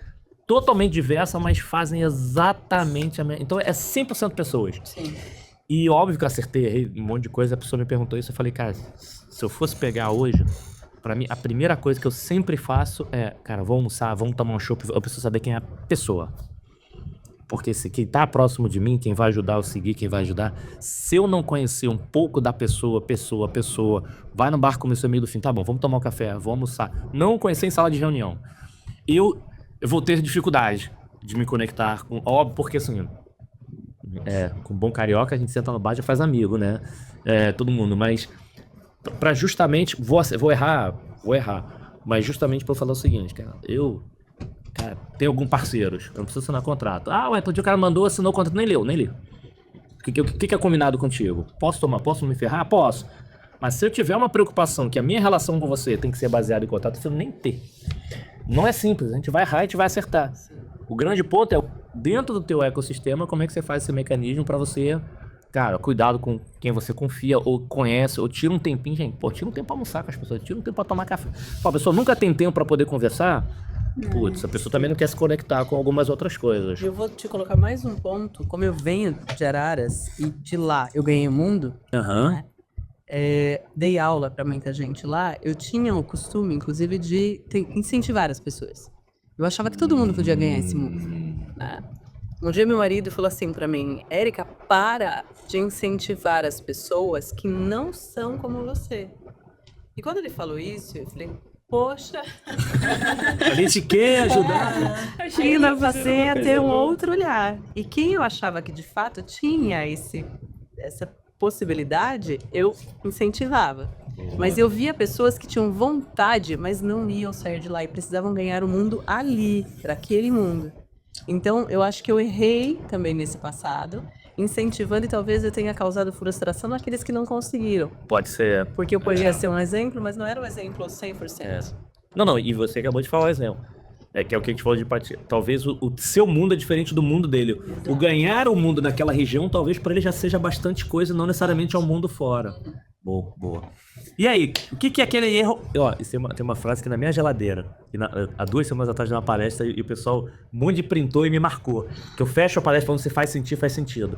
totalmente diversas, mas fazem exatamente a mesma... Então é 100% pessoas. sim. E óbvio que eu acertei um monte de coisa, a pessoa me perguntou isso, eu falei, cara, se eu fosse pegar hoje, pra mim, a primeira coisa que eu sempre faço é, cara, vamos almoçar, vamos tomar um chopp, eu preciso saber quem é a pessoa. Porque quem tá próximo de mim, quem vai ajudar eu seguir, quem vai ajudar, se eu não conhecer um pouco da pessoa, vai no bar, começou meio do fim, tá bom, vamos tomar um café, vamos almoçar. Não conhecer em sala de reunião. Eu vou ter dificuldade de me conectar com, óbvio, porque assim, com bom carioca a gente senta no bar e já faz amigo, né? Todo mundo, mas pra justamente, vou errar, mas justamente pra eu falar o seguinte, cara, tem alguns parceiros, eu não preciso assinar contrato. O cara mandou, assinou o contrato, nem leu. O que é combinado contigo? Posso me ferrar? Posso. Mas se eu tiver uma preocupação que a minha relação com você tem que ser baseada em contrato, você nem ter. Não é simples, a gente vai errar e a gente vai acertar. O grande ponto é dentro do teu ecossistema, como é que você faz esse mecanismo pra você, cara, cuidado com quem você confia ou conhece, ou tira um tempinho, gente, pô, tira um tempo pra almoçar com as pessoas, tira um tempo pra tomar café. Pô, a pessoa nunca tem tempo pra poder conversar, putz, a pessoa também não quer se conectar com algumas outras coisas. Eu vou te colocar mais um ponto. Como eu venho de Araras e de lá eu ganhei o mundo, Aham. dei aula pra muita gente lá, eu tinha o costume, inclusive, de incentivar as pessoas. Eu achava que todo mundo podia ganhar esse mundo. Né? Um dia meu marido falou assim pra mim, Érica, para de incentivar as pessoas que não são como você. E quando ele falou isso, eu falei, poxa, A gente quer ajudar. ainda passei a ter um outro olhar. E quem eu achava que de fato tinha essa possibilidade, eu incentivava. Mas eu via pessoas que tinham vontade, mas não iam sair de lá e precisavam ganhar o mundo ali, para aquele mundo. Então, eu acho que eu errei também nesse passado, incentivando e talvez eu tenha causado frustração naqueles que não conseguiram. Pode ser. Porque eu poderia ser um exemplo, mas não era um exemplo 100%. Não, e você acabou de falar o exemplo. Que é o que a gente falou de empatia. Talvez o seu mundo é diferente do mundo dele. O ganhar o mundo naquela região, talvez para ele já seja bastante coisa, não necessariamente ao mundo fora. Boa. E aí, o que é aquele erro? Ó, isso tem uma frase que na minha geladeira, há 2 semanas atrás de uma palestra, e o pessoal um monte de printou e me marcou. Que eu fecho a palestra falando se faz sentido.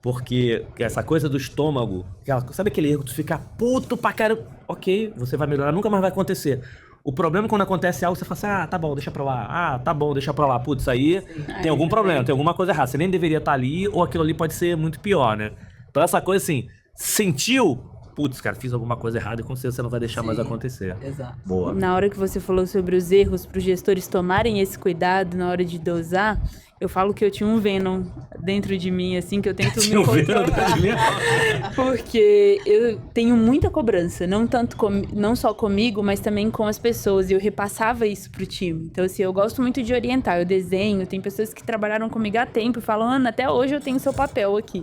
Porque essa coisa do estômago, sabe aquele erro que tu fica puto pra caramba? Ok, você vai melhorar, nunca mais vai acontecer. O problema é quando acontece algo, você fala assim, tá bom, deixa pra lá. Tá bom, deixa pra lá. Putz, aí tem algum problema, tem alguma coisa errada. Você nem deveria estar ali, ou aquilo ali pode ser muito pior, né? Então essa coisa assim, sentiu, putz, cara, fiz alguma coisa errada e com certeza você não vai deixar mais acontecer. Exato. Boa. Na hora que você falou sobre os erros para os gestores tomarem esse cuidado na hora de dosar, eu falo que eu tinha um Venom dentro de mim, assim, que eu tento me controlar. Porque eu tenho muita cobrança, não só comigo, mas também com as pessoas. E eu repassava isso pro time. Então, assim, eu gosto muito de orientar. Eu desenho, tem pessoas que trabalharam comigo há tempo e falam, Ana, até hoje eu tenho seu papel aqui,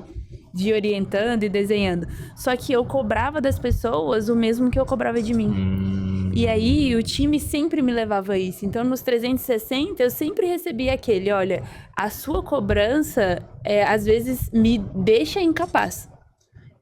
de orientando e desenhando. Só que eu cobrava das pessoas o mesmo que eu cobrava de mim. E aí, o time sempre me levava a isso. Então, nos 360, eu sempre recebia aquele, olha, a sua cobrança, às vezes, me deixa incapaz.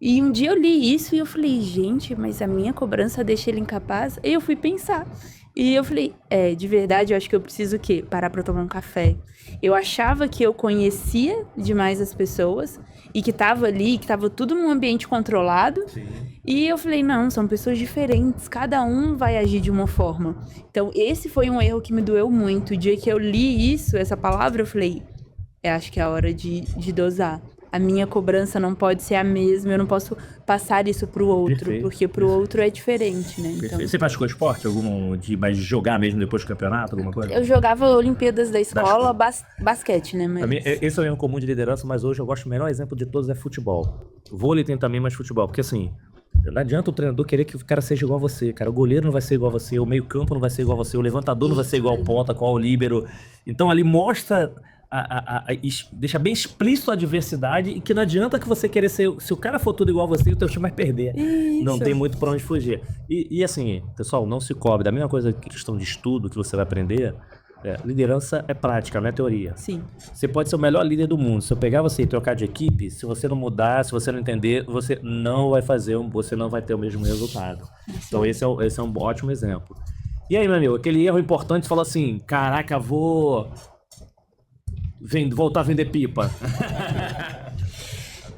E um dia eu li isso e eu falei, gente, mas a minha cobrança deixa ele incapaz? E eu fui pensar. E eu falei, de verdade, eu acho que eu preciso o quê? Parar pra tomar um café. Eu achava que eu conhecia demais as pessoas e que tava ali, que tava tudo num ambiente controlado. Sim. E eu falei, não, são pessoas diferentes, cada um vai agir de uma forma. Então, esse foi um erro que me doeu muito. O dia que eu li isso, essa palavra, eu falei, acho que é a hora de dosar. A minha cobrança não pode ser a mesma, eu não posso passar isso pro outro, perfeito, porque pro outro é diferente, né? Então, você praticou esporte? Mas jogar mesmo depois do campeonato, alguma coisa? Eu jogava Olimpíadas da escola, basquete, né? Mas... Esse é o erro comum de liderança, mas hoje eu gosto, o melhor exemplo de todos é futebol. Vôlei tem também mais futebol, porque assim, não adianta o treinador querer que o cara seja igual a você, cara. O goleiro não vai ser igual a você, o meio-campo não vai ser igual a você, o levantador não vai ser igual ao ponta, qual ao líbero. Então ali mostra... deixa bem explícito a diversidade e que não adianta que você querer ser... Se o cara for tudo igual a você, o teu time vai perder. Isso. Não tem muito pra onde fugir. E assim, pessoal, não se cobre. Da mesma coisa que questão de estudo que você vai aprender, liderança é prática, não é teoria. Sim. Você pode ser o melhor líder do mundo. Se eu pegar você e trocar de equipe, se você não mudar, se você não entender, você não vai você não vai ter o mesmo resultado. Então esse é um ótimo exemplo. E aí, meu amigo, aquele erro importante, você fala assim, caraca, vou... voltar a vender pipa.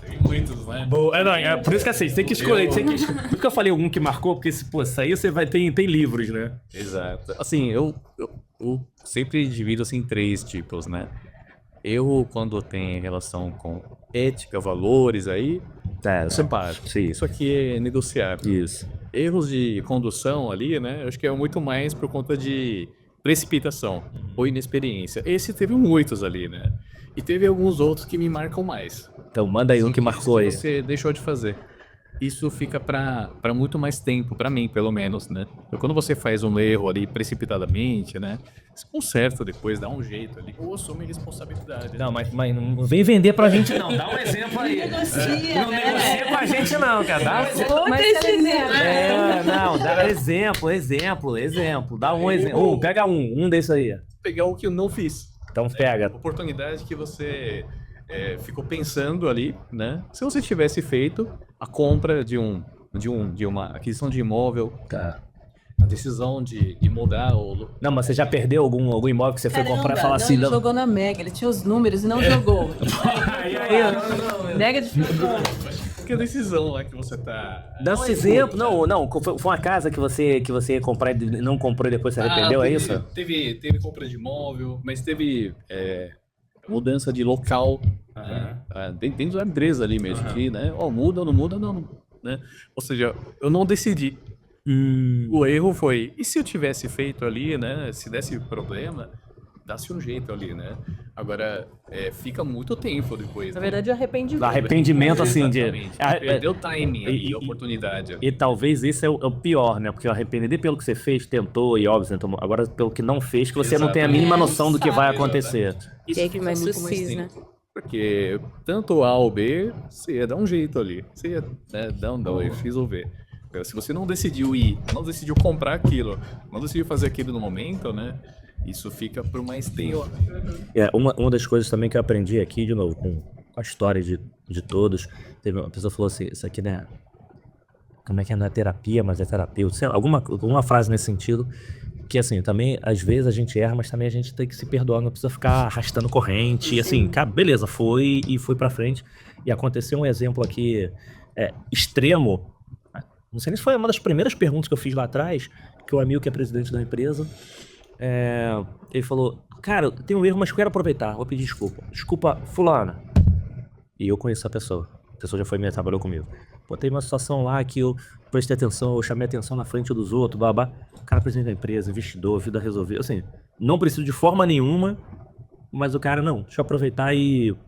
Tem muitos, né? Boa. Por isso que assim, você tem que escolher. Por que eu falei algum que marcou? Porque se isso aí você vai ter tem livros, né? Exato. Assim, eu sempre divido assim em 3 tipos, né? Eu, quando tem relação com ética, valores aí, eu separo. Sim. Isso aqui é negociável. Isso. Erros de condução ali, né? Eu acho que é muito mais por conta de precipitação ou inexperiência. Esse teve muitos ali, né? E teve alguns outros que me marcam mais. Então manda aí um que marcou aí. Você deixou de fazer. Isso fica pra muito mais tempo, pra mim, pelo menos, né? Então, quando você faz um erro ali precipitadamente, né? Você conserta depois, dá um jeito ali. Ou assume responsabilidade. Não, mas não vem vender pra gente, não. Dá um exemplo aí. Não negocia com a gente, não, cara. Dá um exemplo. Dá exemplo. Dá um exemplo. Pega um desse aí. Pegar o que eu não fiz. Então pega. Oportunidade que você ficou pensando ali, né? Se você tivesse feito a compra de uma aquisição de imóvel, Tá. a decisão de mudar o... Não, mas você já perdeu algum imóvel que você foi comprar e falar assim... Ele Não, jogou na Mega, ele tinha os números e não jogou. Mega de... Que decisão lá que você tá... dá um exemplo. Não, foi uma casa que você ia comprar e não comprou e depois se arrependeu, é isso? Teve compra de imóvel, mas teve mudança de local, né? Dentro da empresa ali mesmo, que, né? Muda ou não muda, não, né? Ou seja, eu não decidi. O erro foi, e se eu tivesse feito ali, né? Se desse problema, dá-se um jeito ali, né? Agora, fica muito tempo depois. Na né? verdade, arrependimento. Arrependimento, assim, de... Exatamente. Perdeu timing e oportunidade. E talvez isso é o pior, né? Porque arrepender pelo que você fez, tentou e óbvio, tentou, agora pelo que não fez, que você não tem a mínima noção do que vai acontecer. Isso E aí que fica mais muito mais precisa, né? tempo. Porque tanto A ou B, você ia dar um jeito ali. Você ia dar um resolver. Agora, se você não decidiu ir, não decidiu comprar aquilo, não decidiu fazer aquilo no momento, né? Isso fica por mais tempo. Uma das coisas também que eu aprendi aqui, de novo, com a história de todos, teve uma pessoa que falou assim, isso aqui, né? Como é que é? Não é terapia, mas é terapeuta. Sei lá, alguma frase nesse sentido, que assim, também, às vezes a gente erra, mas também a gente tem que se perdoar, não precisa ficar arrastando corrente. E assim, cara, beleza, foi pra frente. E aconteceu um exemplo aqui extremo. Não sei nem se foi uma das primeiras perguntas que eu fiz lá atrás, que o amigo que é presidente da empresa, ele falou, cara, tem um erro, mas eu quero aproveitar, vou pedir desculpa. Desculpa, fulana. E eu conheço a pessoa já trabalhou comigo. Pô, tem uma situação lá que eu prestei atenção, eu chamei atenção na frente dos outros, babá. Cara, presidente da empresa, investidor, vida resolvida. Assim, não preciso de forma nenhuma, mas o cara, não, deixa eu aproveitar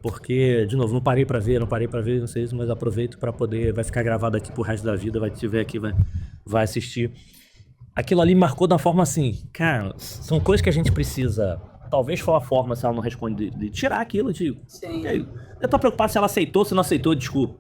porque, de novo, não parei pra ver, não sei isso, mas aproveito pra poder, vai ficar gravado aqui pro resto da vida, vai te ver aqui, vai assistir. Aquilo ali marcou de uma forma assim, cara, são coisas que a gente precisa, talvez foi a forma, se ela não responde, de tirar aquilo, Sim. Eu tô preocupado se ela aceitou, se não aceitou, desculpa.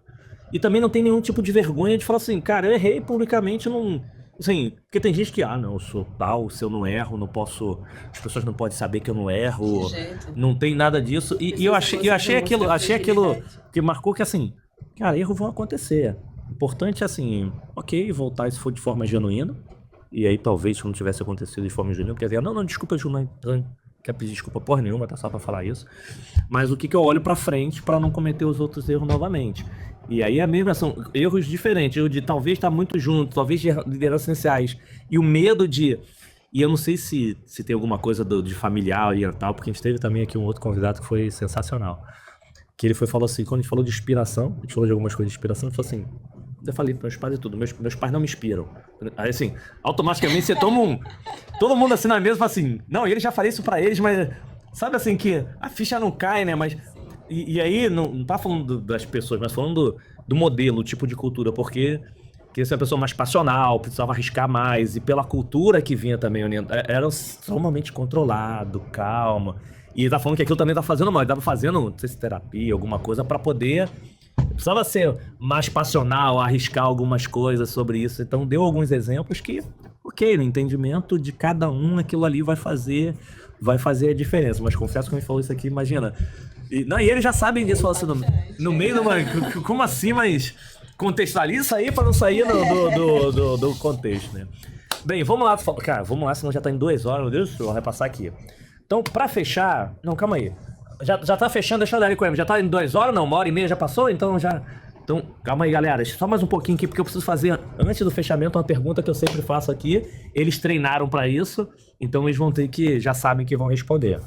E também não tem nenhum tipo de vergonha de falar assim, cara, eu errei publicamente, não... Assim, porque tem gente que, não, eu sou tal, se eu não erro, não posso... As pessoas não podem saber que eu não erro, não tem nada disso. E eu achei aquilo que marcou que, assim, cara, erros vão acontecer. Importante, assim, ok, voltar se for de forma genuína. E aí, talvez, se não tivesse acontecido de forma genuína, porque dizer, não, desculpa, Ju, não quer pedir desculpa porra nenhuma, tá só pra falar isso. Mas o que eu olho pra frente pra não cometer os outros erros novamente. E aí são erros diferentes, erro de talvez estar muito junto, talvez de lideranças essenciais. E o medo de... E eu não sei se tem alguma coisa de familiar e tal, porque a gente teve também aqui um outro convidado que foi sensacional. Que ele falou assim, quando a gente falou de inspiração, a gente falou de algumas coisas de inspiração, ele falou assim, eu falei para meus pais e tudo, meus pais não me inspiram. Aí assim, automaticamente você toma todo mundo assim na mesa fala assim, não, e ele já falei isso para eles, mas sabe assim que a ficha não cai, né, mas... E aí, não tá falando das pessoas, mas falando do modelo, o tipo de cultura, porque você é uma pessoa mais passional, precisava arriscar mais, e pela cultura que vinha também, era extremamente controlado, calma. E ele tá falando que aquilo também tá fazendo mal, ele tava fazendo, não sei se terapia, alguma coisa, pra poder... Precisava ser mais passional, arriscar algumas coisas sobre isso. Então deu alguns exemplos que, ok, no entendimento de cada um, aquilo ali vai fazer a diferença. Mas confesso que me falou isso aqui, imagina... E eles já sabem disso, falou assim, no meio de uma... Como assim, mas contextualiza isso aí pra não sair do contexto, né? Bem, vamos lá, cara, senão já tá em 2 horas, meu Deus do céu, vai passar aqui. Então, pra fechar... Não, calma aí. Já tá fechando, deixa eu dar ali com ele. Já tá em 2 horas, não? 1h30 já passou? Então, calma aí, galera. Só mais um pouquinho aqui, porque eu preciso fazer, antes do fechamento, uma pergunta que eu sempre faço aqui. Eles treinaram pra isso, então eles vão ter que... Já sabem que vão responder.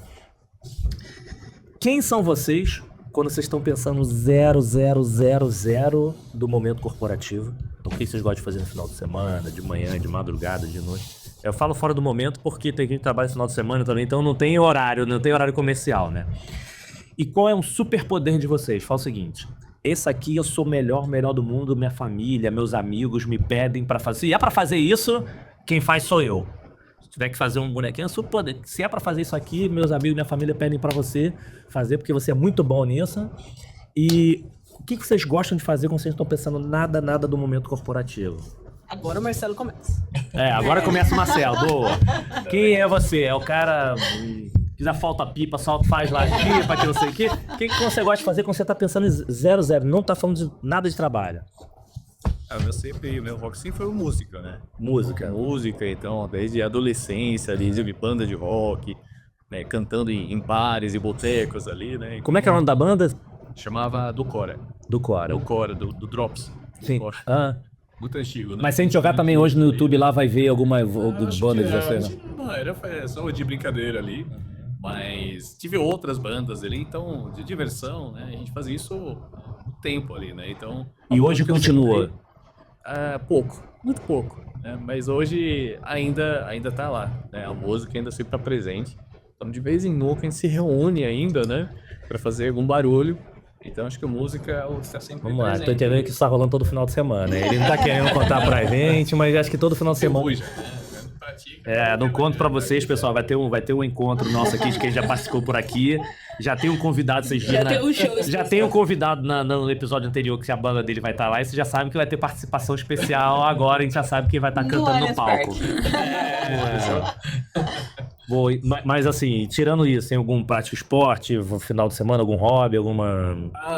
Quem são vocês quando vocês estão pensando 000 do momento corporativo? Então, o que vocês gostam de fazer no final de semana, de manhã, de madrugada, de noite? Eu falo fora do momento porque tem gente que trabalha no final de semana também, então não tem horário comercial, né? E qual é um superpoder de vocês? Fala o seguinte, esse aqui eu sou o melhor do mundo, minha família, meus amigos me pedem pra fazer. Se é pra fazer isso, quem faz sou eu. Se tiver que fazer um bonequinho, se é pra fazer isso aqui, meus amigos, minha família pedem pra você fazer, porque você é muito bom nisso. E o que vocês gostam de fazer quando vocês estão pensando nada do momento corporativo? Agora o Marcelo começa. Agora começa o Marcelo, boa. Quem é você? É o cara quiser falta pipa, só faz lá as pipa, que não sei o quê. O que você gosta de fazer quando você tá pensando em 0-0? Não tá falando de nada de trabalho. Meu rock sempre foi música, né? Música. Música, então, desde a adolescência ali, de banda de rock, né? Cantando em bares e botecos ali, né? Como é que é o nome da banda? Chamava do Cora. Do Cora. Do Cora, do Drops. Sim. Gosto. Ah, Muito antigo, né? mas se a gente jogar também hoje no YouTube lá, vai ver alguma Acho banda que de você, né? Não, era só de brincadeira ali. Mas tive outras bandas ali, então, de diversão, né? A gente fazia isso um tempo ali, né? Então. E hoje continua. Pouco, muito pouco. Né? Mas hoje ainda tá lá, né? A música ainda sempre tá presente. Então, de vez em nunca a gente se reúne ainda, né? Pra fazer algum barulho. Então, acho que a música está sempre Vamos lá, presente. tô entendendo que isso tá rolando todo final de semana. Ele não tá querendo contar pra gente, mas acho que todo final de semana. Não conto pra vocês, pessoal. Vai ter um encontro nosso aqui, de quem já participou por aqui. Já tem um convidado, vocês viram. tem um show Já tem um convidado no episódio anterior, que a banda dele vai estar lá. E vocês já sabem que vai ter participação especial agora. A gente já sabe quem vai estar cantando no palco. Boa, mas assim, tirando isso, tem algum prático esporte, final de semana, algum hobby, alguma.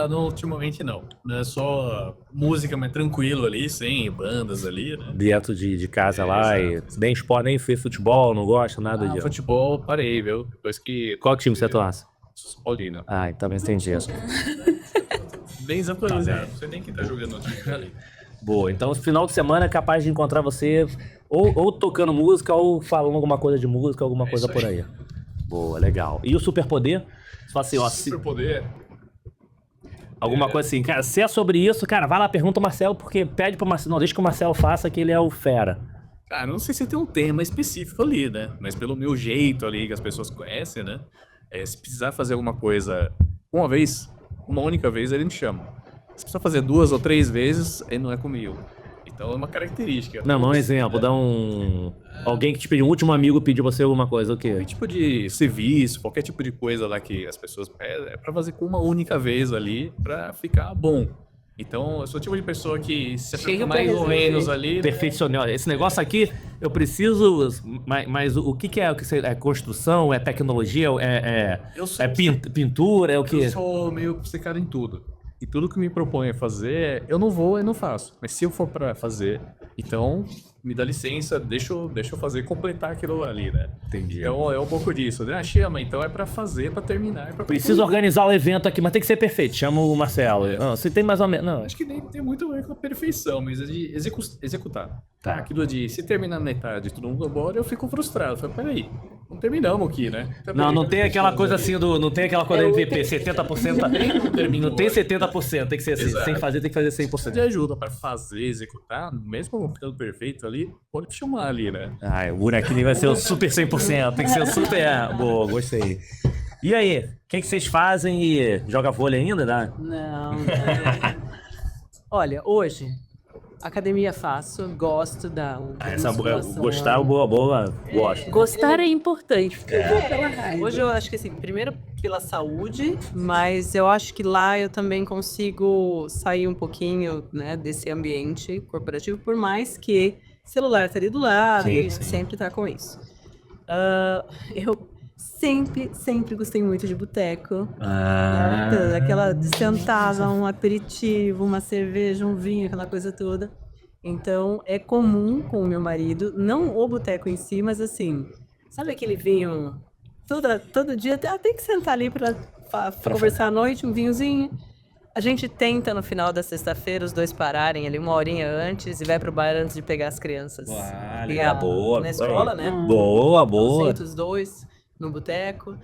Não, ultimamente não. Não é só música, mas tranquilo ali, sem bandas ali, né? Dentro de casa lá, e nem esporte, nem fez futebol, não gosta, nada disso. Futebol, parei, viu? Depois que. Qual time você torce? Paulino. Ah, também entendi isso. Bem desatualizado. Não sei nem quem tá jogando no time ali. Boa, então esse final de semana é capaz de encontrar você ou tocando música ou falando alguma coisa de música, alguma coisa por aí. Boa, legal. E o superpoder? Você fala assim, ó, Superpoder. alguma coisa assim, cara, se é sobre isso, cara, vai lá, pergunta o Marcelo, porque pede pro Marcelo, não, deixa que o Marcelo faça, que ele é o fera. Cara, não sei se tem um tema específico ali, né? Mas pelo meu jeito ali, que as pessoas conhecem, né? Se precisar fazer alguma coisa uma única vez, ele me chama. Se precisar fazer 2 ou 3 vezes, ele não é comigo. Então é uma característica. Não, mas um exemplo, dá um... Alguém que te pediu, um último amigo pediu você alguma coisa, o quê? Qualquer tipo de serviço, qualquer tipo de coisa lá que as pessoas pedem, é pra fazer com uma única vez ali, pra ficar bom. Então, eu sou o tipo de pessoa que se acerta mais ou menos ali... Perfeccionar. Esse negócio aqui, eu preciso... Mas o que é? É construção? É tecnologia? Pintura? É o quê? Eu sou meio obcecado em tudo. E tudo que me propõe a fazer, eu não vou e não faço. Mas se eu for pra fazer, então me dá licença, deixa eu fazer, completar aquilo ali, né? Entendi. É um pouco disso, né? Chama, então é pra fazer, pra terminar. Preciso organizar o evento aqui, mas tem que ser perfeito. Chama o Marcelo. Não, você tem mais ou menos... Não. Acho que nem tem muito a ver com a perfeição, mas é de executar. Tá. Aquilo de se terminar na metade e todo mundo embora, eu fico frustrado. Falei, peraí, não terminamos aqui, né? Não tem aquela coisa assim do... Não tem aquela coisa do MVP, 70%. Não tem 70%, tem que ser assim. Exato. Sem fazer, tem que fazer De 100%. ajuda pra fazer, executar, mesmo ficando perfeito ali, pode te chamar ali, né? O bonequinho vai ser o super 100%, tem que ser o super... Boa, gostei. E aí, o que vocês fazem e joga vôlei ainda, né? Não. Olha, hoje, academia faço, gosto da musculação. Gostar, boa, gosto. Gostar é importante. Porque eu vou pela raiva. Hoje eu acho que assim, primeiro pela saúde, mas eu acho que lá eu também consigo sair um pouquinho, né, desse ambiente corporativo, por mais que celular tá ali do lado, Sim, e sim. sempre tá com isso. Eu sempre gostei muito de boteco. Aquela de sentada, um aperitivo, uma cerveja, um vinho, aquela coisa toda. Então, é comum com o meu marido, não o boteco em si, mas assim, sabe aquele vinho todo dia? Tem que sentar ali pra conversar à noite, um vinhozinho. A gente tenta, no final da sexta-feira, os dois pararem ali uma horinha antes e vai pro bar antes de pegar as crianças. Boa. Na escola, né? Boa. Senta os dois no boteco.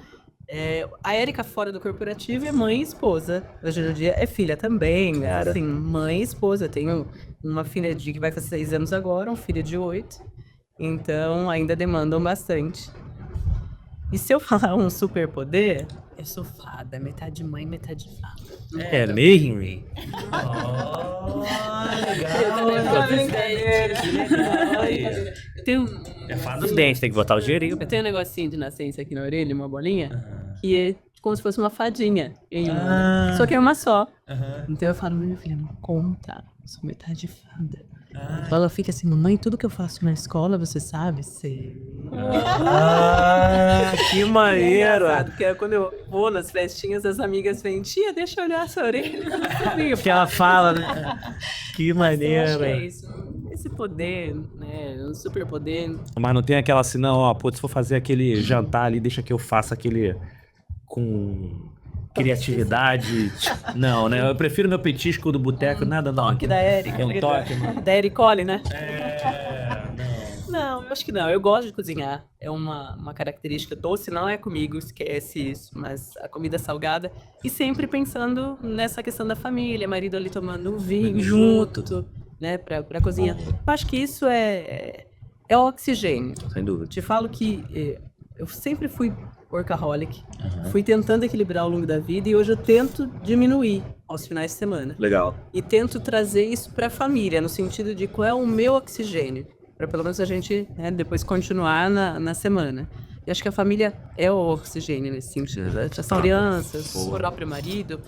A Érica fora do corporativo é mãe e esposa. Hoje no dia é filha também. Cara. Assim, mãe e esposa. Eu tenho uma filha que vai fazer 6 anos agora, um filho de 8. Então ainda demandam bastante. E se eu falar um superpoder, eu sou fada. Metade mãe, metade fada. É mesmo? É fada dos dentes, tem que botar o dinheirinho. Eu tenho um negocinho de nascença aqui na orelha, uma bolinha, que é como se fosse uma fadinha. Só que é uma só. Então eu falo, minha filha, não conta, eu sou metade fada. Ela fica assim, mamãe, tudo que eu faço na escola, você sabe? Sei. Que maneiro! Porque quando eu vou nas festinhas, as amigas vêm, tia, deixa eu olhar a sua orelha. Que ela fala, né? Que Eu acho que é maneiro! isso. Esse poder, né? Um superpoder. Mas não tem aquela assim, não, ó, putz, se for fazer aquele jantar ali, deixa que eu faça aquele com criatividade. Não, né? Eu prefiro meu petisco do boteco, nada não. Toque da Erika. É um toque, né? Da Ericole, né? Não. Não, eu acho que não. Eu gosto de cozinhar. É uma característica. Doce não é comigo, esquece isso. Mas a comida salgada. E sempre pensando nessa questão da família. Marido ali tomando um vinho junto, né? Pra cozinhar. Eu acho que isso é oxigênio. Sem dúvida. Te falo que eu sempre fui workaholic. Fui tentando equilibrar ao longo da vida e hoje eu tento diminuir aos finais de semana. Legal. E tento trazer isso para a família, no sentido de qual é o meu oxigênio, para pelo menos a gente, né, depois continuar na semana. E acho que a família é o oxigênio nesse sentido. As crianças, o próprio marido.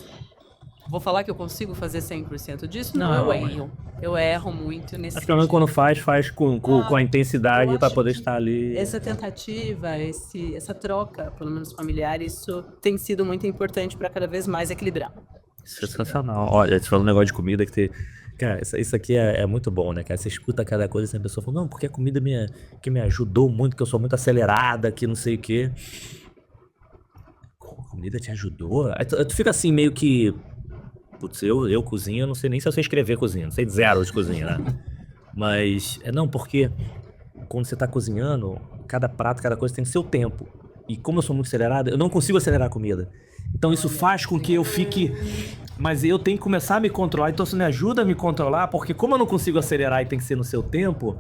Vou falar que eu consigo fazer 100% disso? Não, eu erro. Eu erro muito nesse Mas pelo menos quando faz com a intensidade eu para acho poder que estar ali. Essa tentativa, essa troca, pelo menos familiar, isso tem sido muito importante para cada vez mais equilibrar. Sensacional. Olha, você falou um negócio de comida que tem. Cara, isso aqui é muito bom, né, cara? Você escuta cada coisa e a pessoa fala, não, porque a comida que me ajudou muito, que eu sou muito acelerada, que não sei o quê. A comida te ajudou? Aí tu fica assim, meio que. Putz, eu cozinho, eu não sei nem se eu sei escrever cozinha, não sei zero de cozinha, né? Mas, não, porque quando você tá cozinhando, cada prato, cada coisa tem seu tempo. E como eu sou muito acelerado, eu não consigo acelerar a comida. Então isso faz com que eu fique... Mas eu tenho que começar a me controlar, então isso me ajuda a me controlar, porque como eu não consigo acelerar e tem que ser no seu tempo,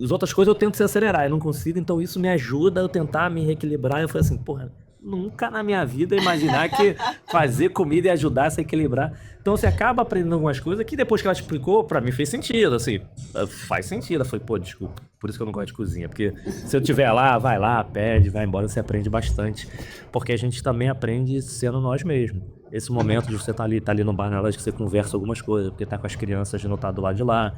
as outras coisas eu tento se acelerar, eu não consigo, então isso me ajuda a eu tentar me reequilibrar. Eu falei assim, porra, nunca na minha vida imaginar que fazer comida e ajudar a se equilibrar. Então você acaba aprendendo algumas coisas que depois que ela explicou, pra mim fez sentido, assim. Faz sentido. Eu falei, pô, desculpa, por isso que eu não gosto de cozinha. Porque se eu estiver lá, vai lá, pede, vai embora, você aprende bastante. Porque a gente também aprende sendo nós mesmos. Esse momento de você tá ali no bar, na hora que você conversa algumas coisas, porque tá com as crianças, de não tá do lado de lá.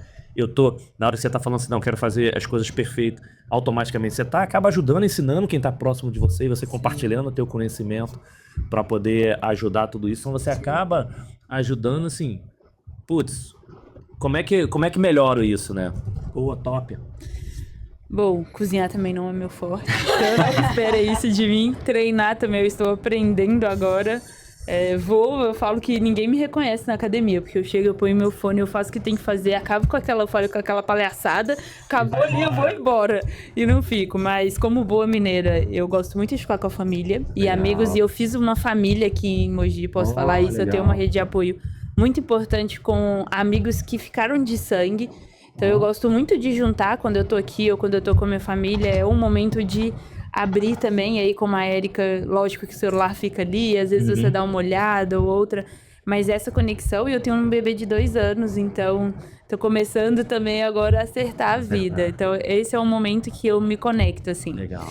Na hora que você tá falando assim, não, quero fazer as coisas perfeitas, automaticamente você acaba ajudando, ensinando quem tá próximo de você, e você compartilhando o teu conhecimento pra poder ajudar tudo isso. Então você acaba ajudando, assim, putz, como é que melhoro isso, né? Pô, top. Bom, cozinhar também não é meu forte. Então não espera isso de mim. Treinar também eu estou aprendendo agora. Eu falo que ninguém me reconhece na academia, porque eu chego, eu ponho meu fone, eu faço o que tem que fazer, acabo com aquela palhaçada, acabou ali, eu vou embora. E não fico, mas como boa mineira, eu gosto muito de ficar com a família e Legal. amigos, e eu fiz uma família aqui em Mogi, posso falar isso, legal. eu tenho uma rede de apoio muito importante com amigos que ficaram de sangue. Então eu gosto muito de juntar quando eu tô aqui ou quando eu tô com a minha família, é um momento de abrir também, aí como a Erika, lógico que o celular fica ali, às vezes você dá uma olhada ou outra, mas essa conexão, e eu tenho um bebê de 2 anos, então tô começando também agora a acertar a vida, então esse é um momento que eu me conecto, assim. Legal.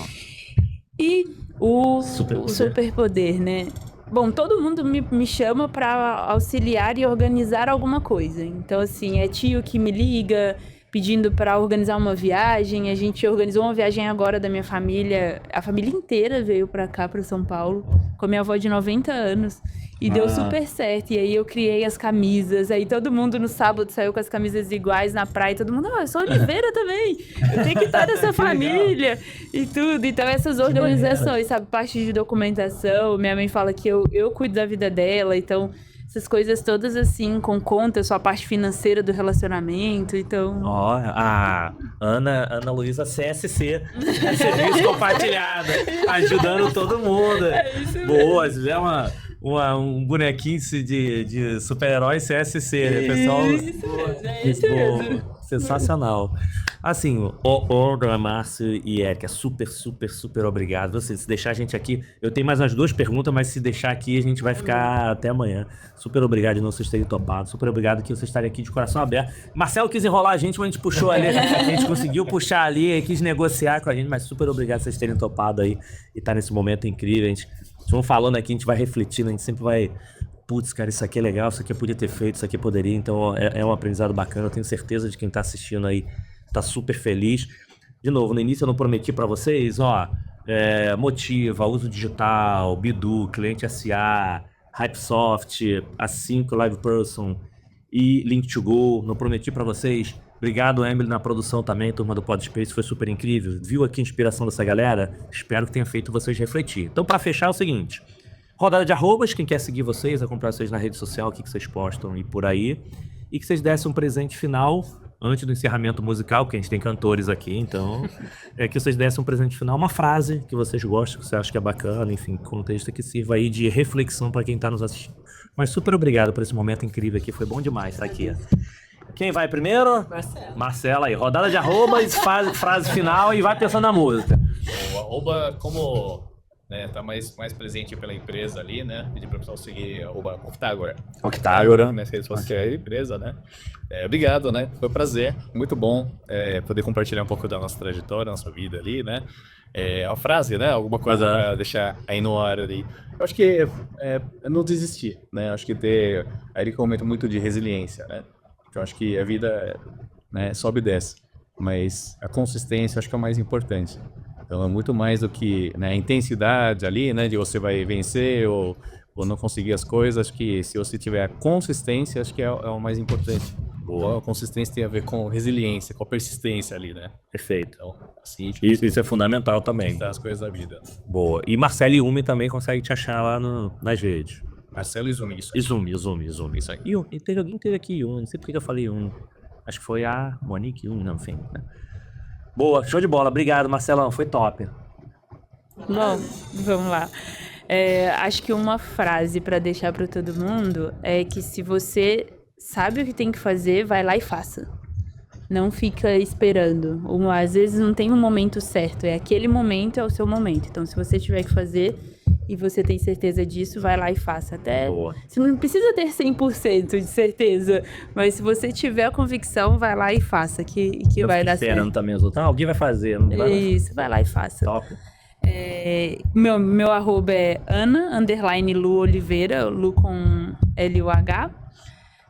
E o Superpoder. superpoder, né? Bom, todo mundo me chama para auxiliar e organizar alguma coisa, então assim, é tio que me liga pedindo para organizar uma viagem. A gente organizou uma viagem agora da minha família. A família inteira veio para cá, para São Paulo, com a minha avó de 90 anos. E deu super certo. E aí eu criei as camisas. Aí todo mundo no sábado saiu com as camisas iguais na praia. Todo mundo, eu sou Oliveira também. Eu tenho que estar nessa família. E tudo. Então essas organizações, sabe? Parte de documentação. Minha mãe fala que eu cuido da vida dela. Então... essas coisas todas assim, com conta, só a parte financeira do relacionamento, então... Ó, a Ana Luísa CSC, serviço compartilhado, ajudando todo mundo. É isso mesmo. Boa, se tiver um bonequinho de super-herói CSC, né, pessoal? É isso mesmo. Boa, sensacional. Assim, Olga, Márcio e Erika, super obrigado. Se deixar a gente aqui, eu tenho mais umas 2 perguntas, mas se deixar aqui a gente vai ficar até amanhã. Super obrigado de não vocês terem topado, super obrigado que vocês estarem aqui de coração aberto. Marcelo quis enrolar a gente, mas a gente puxou ali, a gente conseguiu puxar ali, quis negociar com a gente, mas super obrigado vocês terem topado aí e estar nesse momento incrível. Vocês vão falando aqui, a gente vai refletindo, a gente sempre vai putz, cara, isso aqui é legal, isso aqui eu podia ter feito, isso aqui eu poderia. Então é um aprendizado bacana. Eu tenho certeza de quem tá assistindo aí tá super feliz. De novo, no início eu não prometi pra vocês, Motiva, Uso Digital, Bidu, Cliente SA, Hypesoft, A5 Live Person e Link2Go. Não prometi pra vocês. Obrigado, Emily, na produção também, turma do Podspace, foi super incrível. Viu aqui a inspiração dessa galera? Espero que tenha feito vocês refletir. Então, pra fechar, é o seguinte: rodada de arrobas, quem quer seguir vocês, acompanhar vocês na rede social, o que vocês postam e por aí. E que vocês dessem um presente final, antes do encerramento musical, porque a gente tem cantores aqui, então... que vocês dessem um presente final, uma frase que vocês gostam, que você acha que é bacana, enfim, contexto que sirva aí de reflexão pra quem tá nos assistindo. Mas super obrigado por esse momento incrível aqui, foi bom demais estar aqui. Quem vai primeiro? Marcela aí. Rodada de arrobas, frase final e vai pensando na música. O arroba, como tá mais presente pela empresa ali, né? Pedir para o pessoal seguir arroba Octágora nas redes sociais da empresa, né? Obrigado, né? Foi um prazer, muito bom poder compartilhar um pouco da nossa trajetória, da nossa vida ali, né? A frase, né? Alguma coisa pra deixar aí no ar ali. Eu acho que é não desistir, né? Eu acho que aí ele comenta muito de resiliência, né? Eu acho que a vida sobe e desce, mas a consistência acho que é o mais importante. Então é muito mais do que a intensidade ali, né, de você vai vencer ou não conseguir as coisas. Acho que se você tiver a consistência, acho que é o mais importante. Boa. A consistência tem a ver com resiliência, com a persistência ali, né? Perfeito. Então, assim, Isso é fundamental também. as coisas da vida. Boa. E Marcelo Yumi também consegue te achar lá nas redes. Marcelo Izumi, isso. Izumi. Isso aí. E teve alguém que teve aqui Yumi, não sei por que eu falei Yumi. Acho que foi a Monique Yumi, não, enfim. Né? Boa, show de bola. Obrigado, Marcelão, foi top. Bom, vamos lá. Acho que uma frase para deixar para todo mundo é que se você sabe o que tem que fazer, vai lá e faça. Não fica esperando. Às vezes não tem um momento certo, aquele momento é o seu momento. Então, se você tiver que fazer e você tem certeza disso, vai lá e faça. Até Boa. você não precisa ter 100% de certeza, mas se você tiver a convicção, vai lá e faça, que vai dar certo. Esperando também os outros. Alguém vai fazer. Não vai... Isso, vai lá e faça. Top. Meu arroba é Ana_Lu Oliveira, Lu com L-U-H.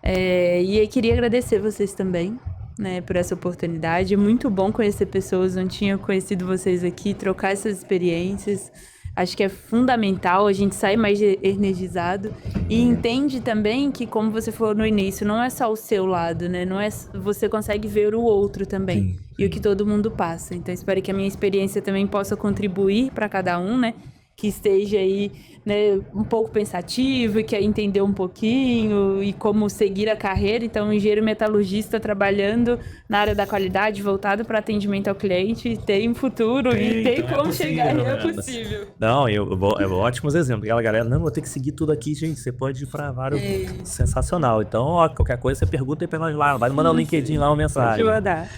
E eu queria agradecer vocês também, né, por essa oportunidade. É muito bom conhecer pessoas, não tinha conhecido vocês aqui, trocar essas experiências. Acho que é fundamental, a gente sai mais energizado e entende também que, como você falou no início, não é só o seu lado, né? Você consegue ver o outro também, sim. E o que todo mundo passa. Então, espero que a minha experiência também possa contribuir para cada um, né? Que esteja aí, né, um pouco pensativo e quer entender um pouquinho e como seguir a carreira. Então, um engenheiro metalurgista trabalhando na área da qualidade, voltado para atendimento ao cliente, tem um futuro e tem como chegar, é possível. Não, ótimos exemplos. Aquela galera, não, vou ter que seguir tudo aqui, gente, você pode ir para vários... Sensacional. Então, qualquer coisa, você pergunta aí para nós lá, vai mandar no LinkedIn lá uma mensagem. Pode mandar.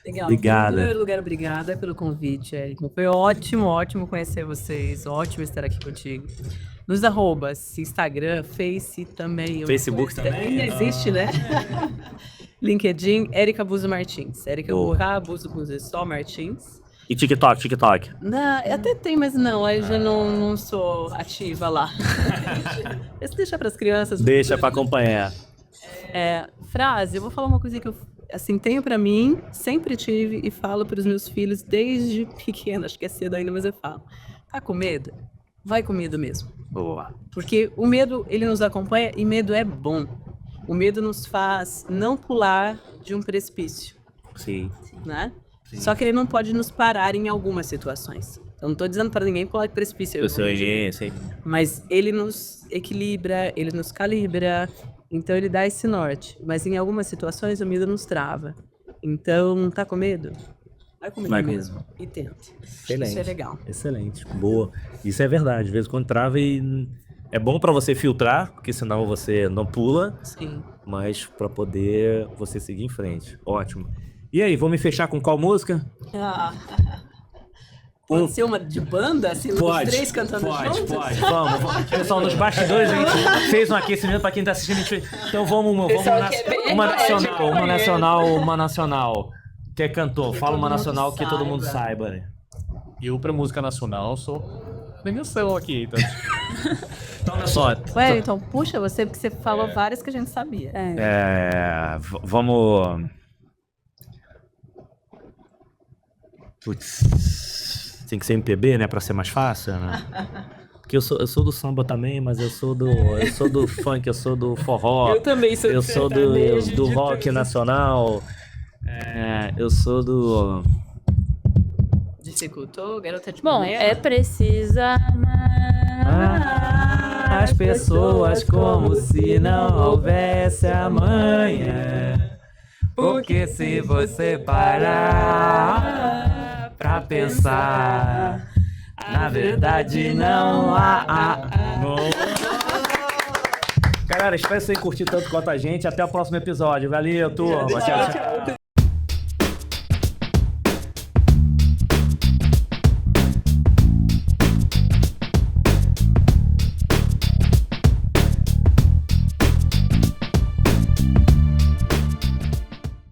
Legal. Obrigada. Em primeiro lugar, obrigada pelo convite, Érico. Foi ótimo conhecer vocês. Ótimo estar aqui contigo. Nos arrobas, Instagram, Face também. Facebook também? Existe, né? LinkedIn, Érica Buzo Martins. Érica Buzo com Z só Martins. E TikTok? Não, até tem, mas não, eu já não sou ativa lá. Esse deixa para as crianças. Deixa para acompanhar. Frase, eu vou falar uma coisa que eu tenho pra mim, sempre tive e falo pros meus filhos desde pequena, acho que é cedo ainda, mas eu falo. Tá com medo? Vai com medo mesmo. Boa. Porque o medo, ele nos acompanha e medo é bom. O medo nos faz não pular de um precipício. Sim. Né? Sim. Só que ele não pode nos parar em algumas situações. Eu não tô dizendo pra ninguém pular de precipício. Eu sei. Mas ele nos equilibra, ele nos calibra. Então ele dá esse norte, mas em algumas situações o medo nos trava. Então, tá com medo? Vai com medo mesmo. E tente. Excelente. Isso é legal. Excelente. Boa. Isso é verdade. De vez em quando trava e é bom pra você filtrar, porque senão você não pula. Sim. Mas pra poder você seguir em frente. Ótimo. E aí, vamos me fechar com qual música? Pode ser uma de banda, assim, os três cantando juntos? Pode. Vamos. Pessoal, nos bastidores a gente fez um aquecimento pra quem tá assistindo. Então vamos uma nacional. Que é cantor, fala uma nacional que todo mundo saiba, né? Eu, pra música nacional, sou premiação aqui, então. Então, olha só. Wellington, puxa você, porque você falou várias que a gente sabia. Vamos. Putz. Tem que ser MPB, né? Pra ser mais fácil, né? Porque eu sou do samba também, mas eu sou do funk, eu sou do forró. Eu também sou Eu sou do rock tudo. nacional. Eu sou do. Dificultou, garota de Bom, Ipanema? é preciso amar As pessoas como se não houvesse amanhã. Porque se você parar pra pensar, na verdade não há amor. Galera, espero que vocês tenham curtido tanto quanto a gente. Até o próximo episódio. Valeu, turma. Tchau, tchau.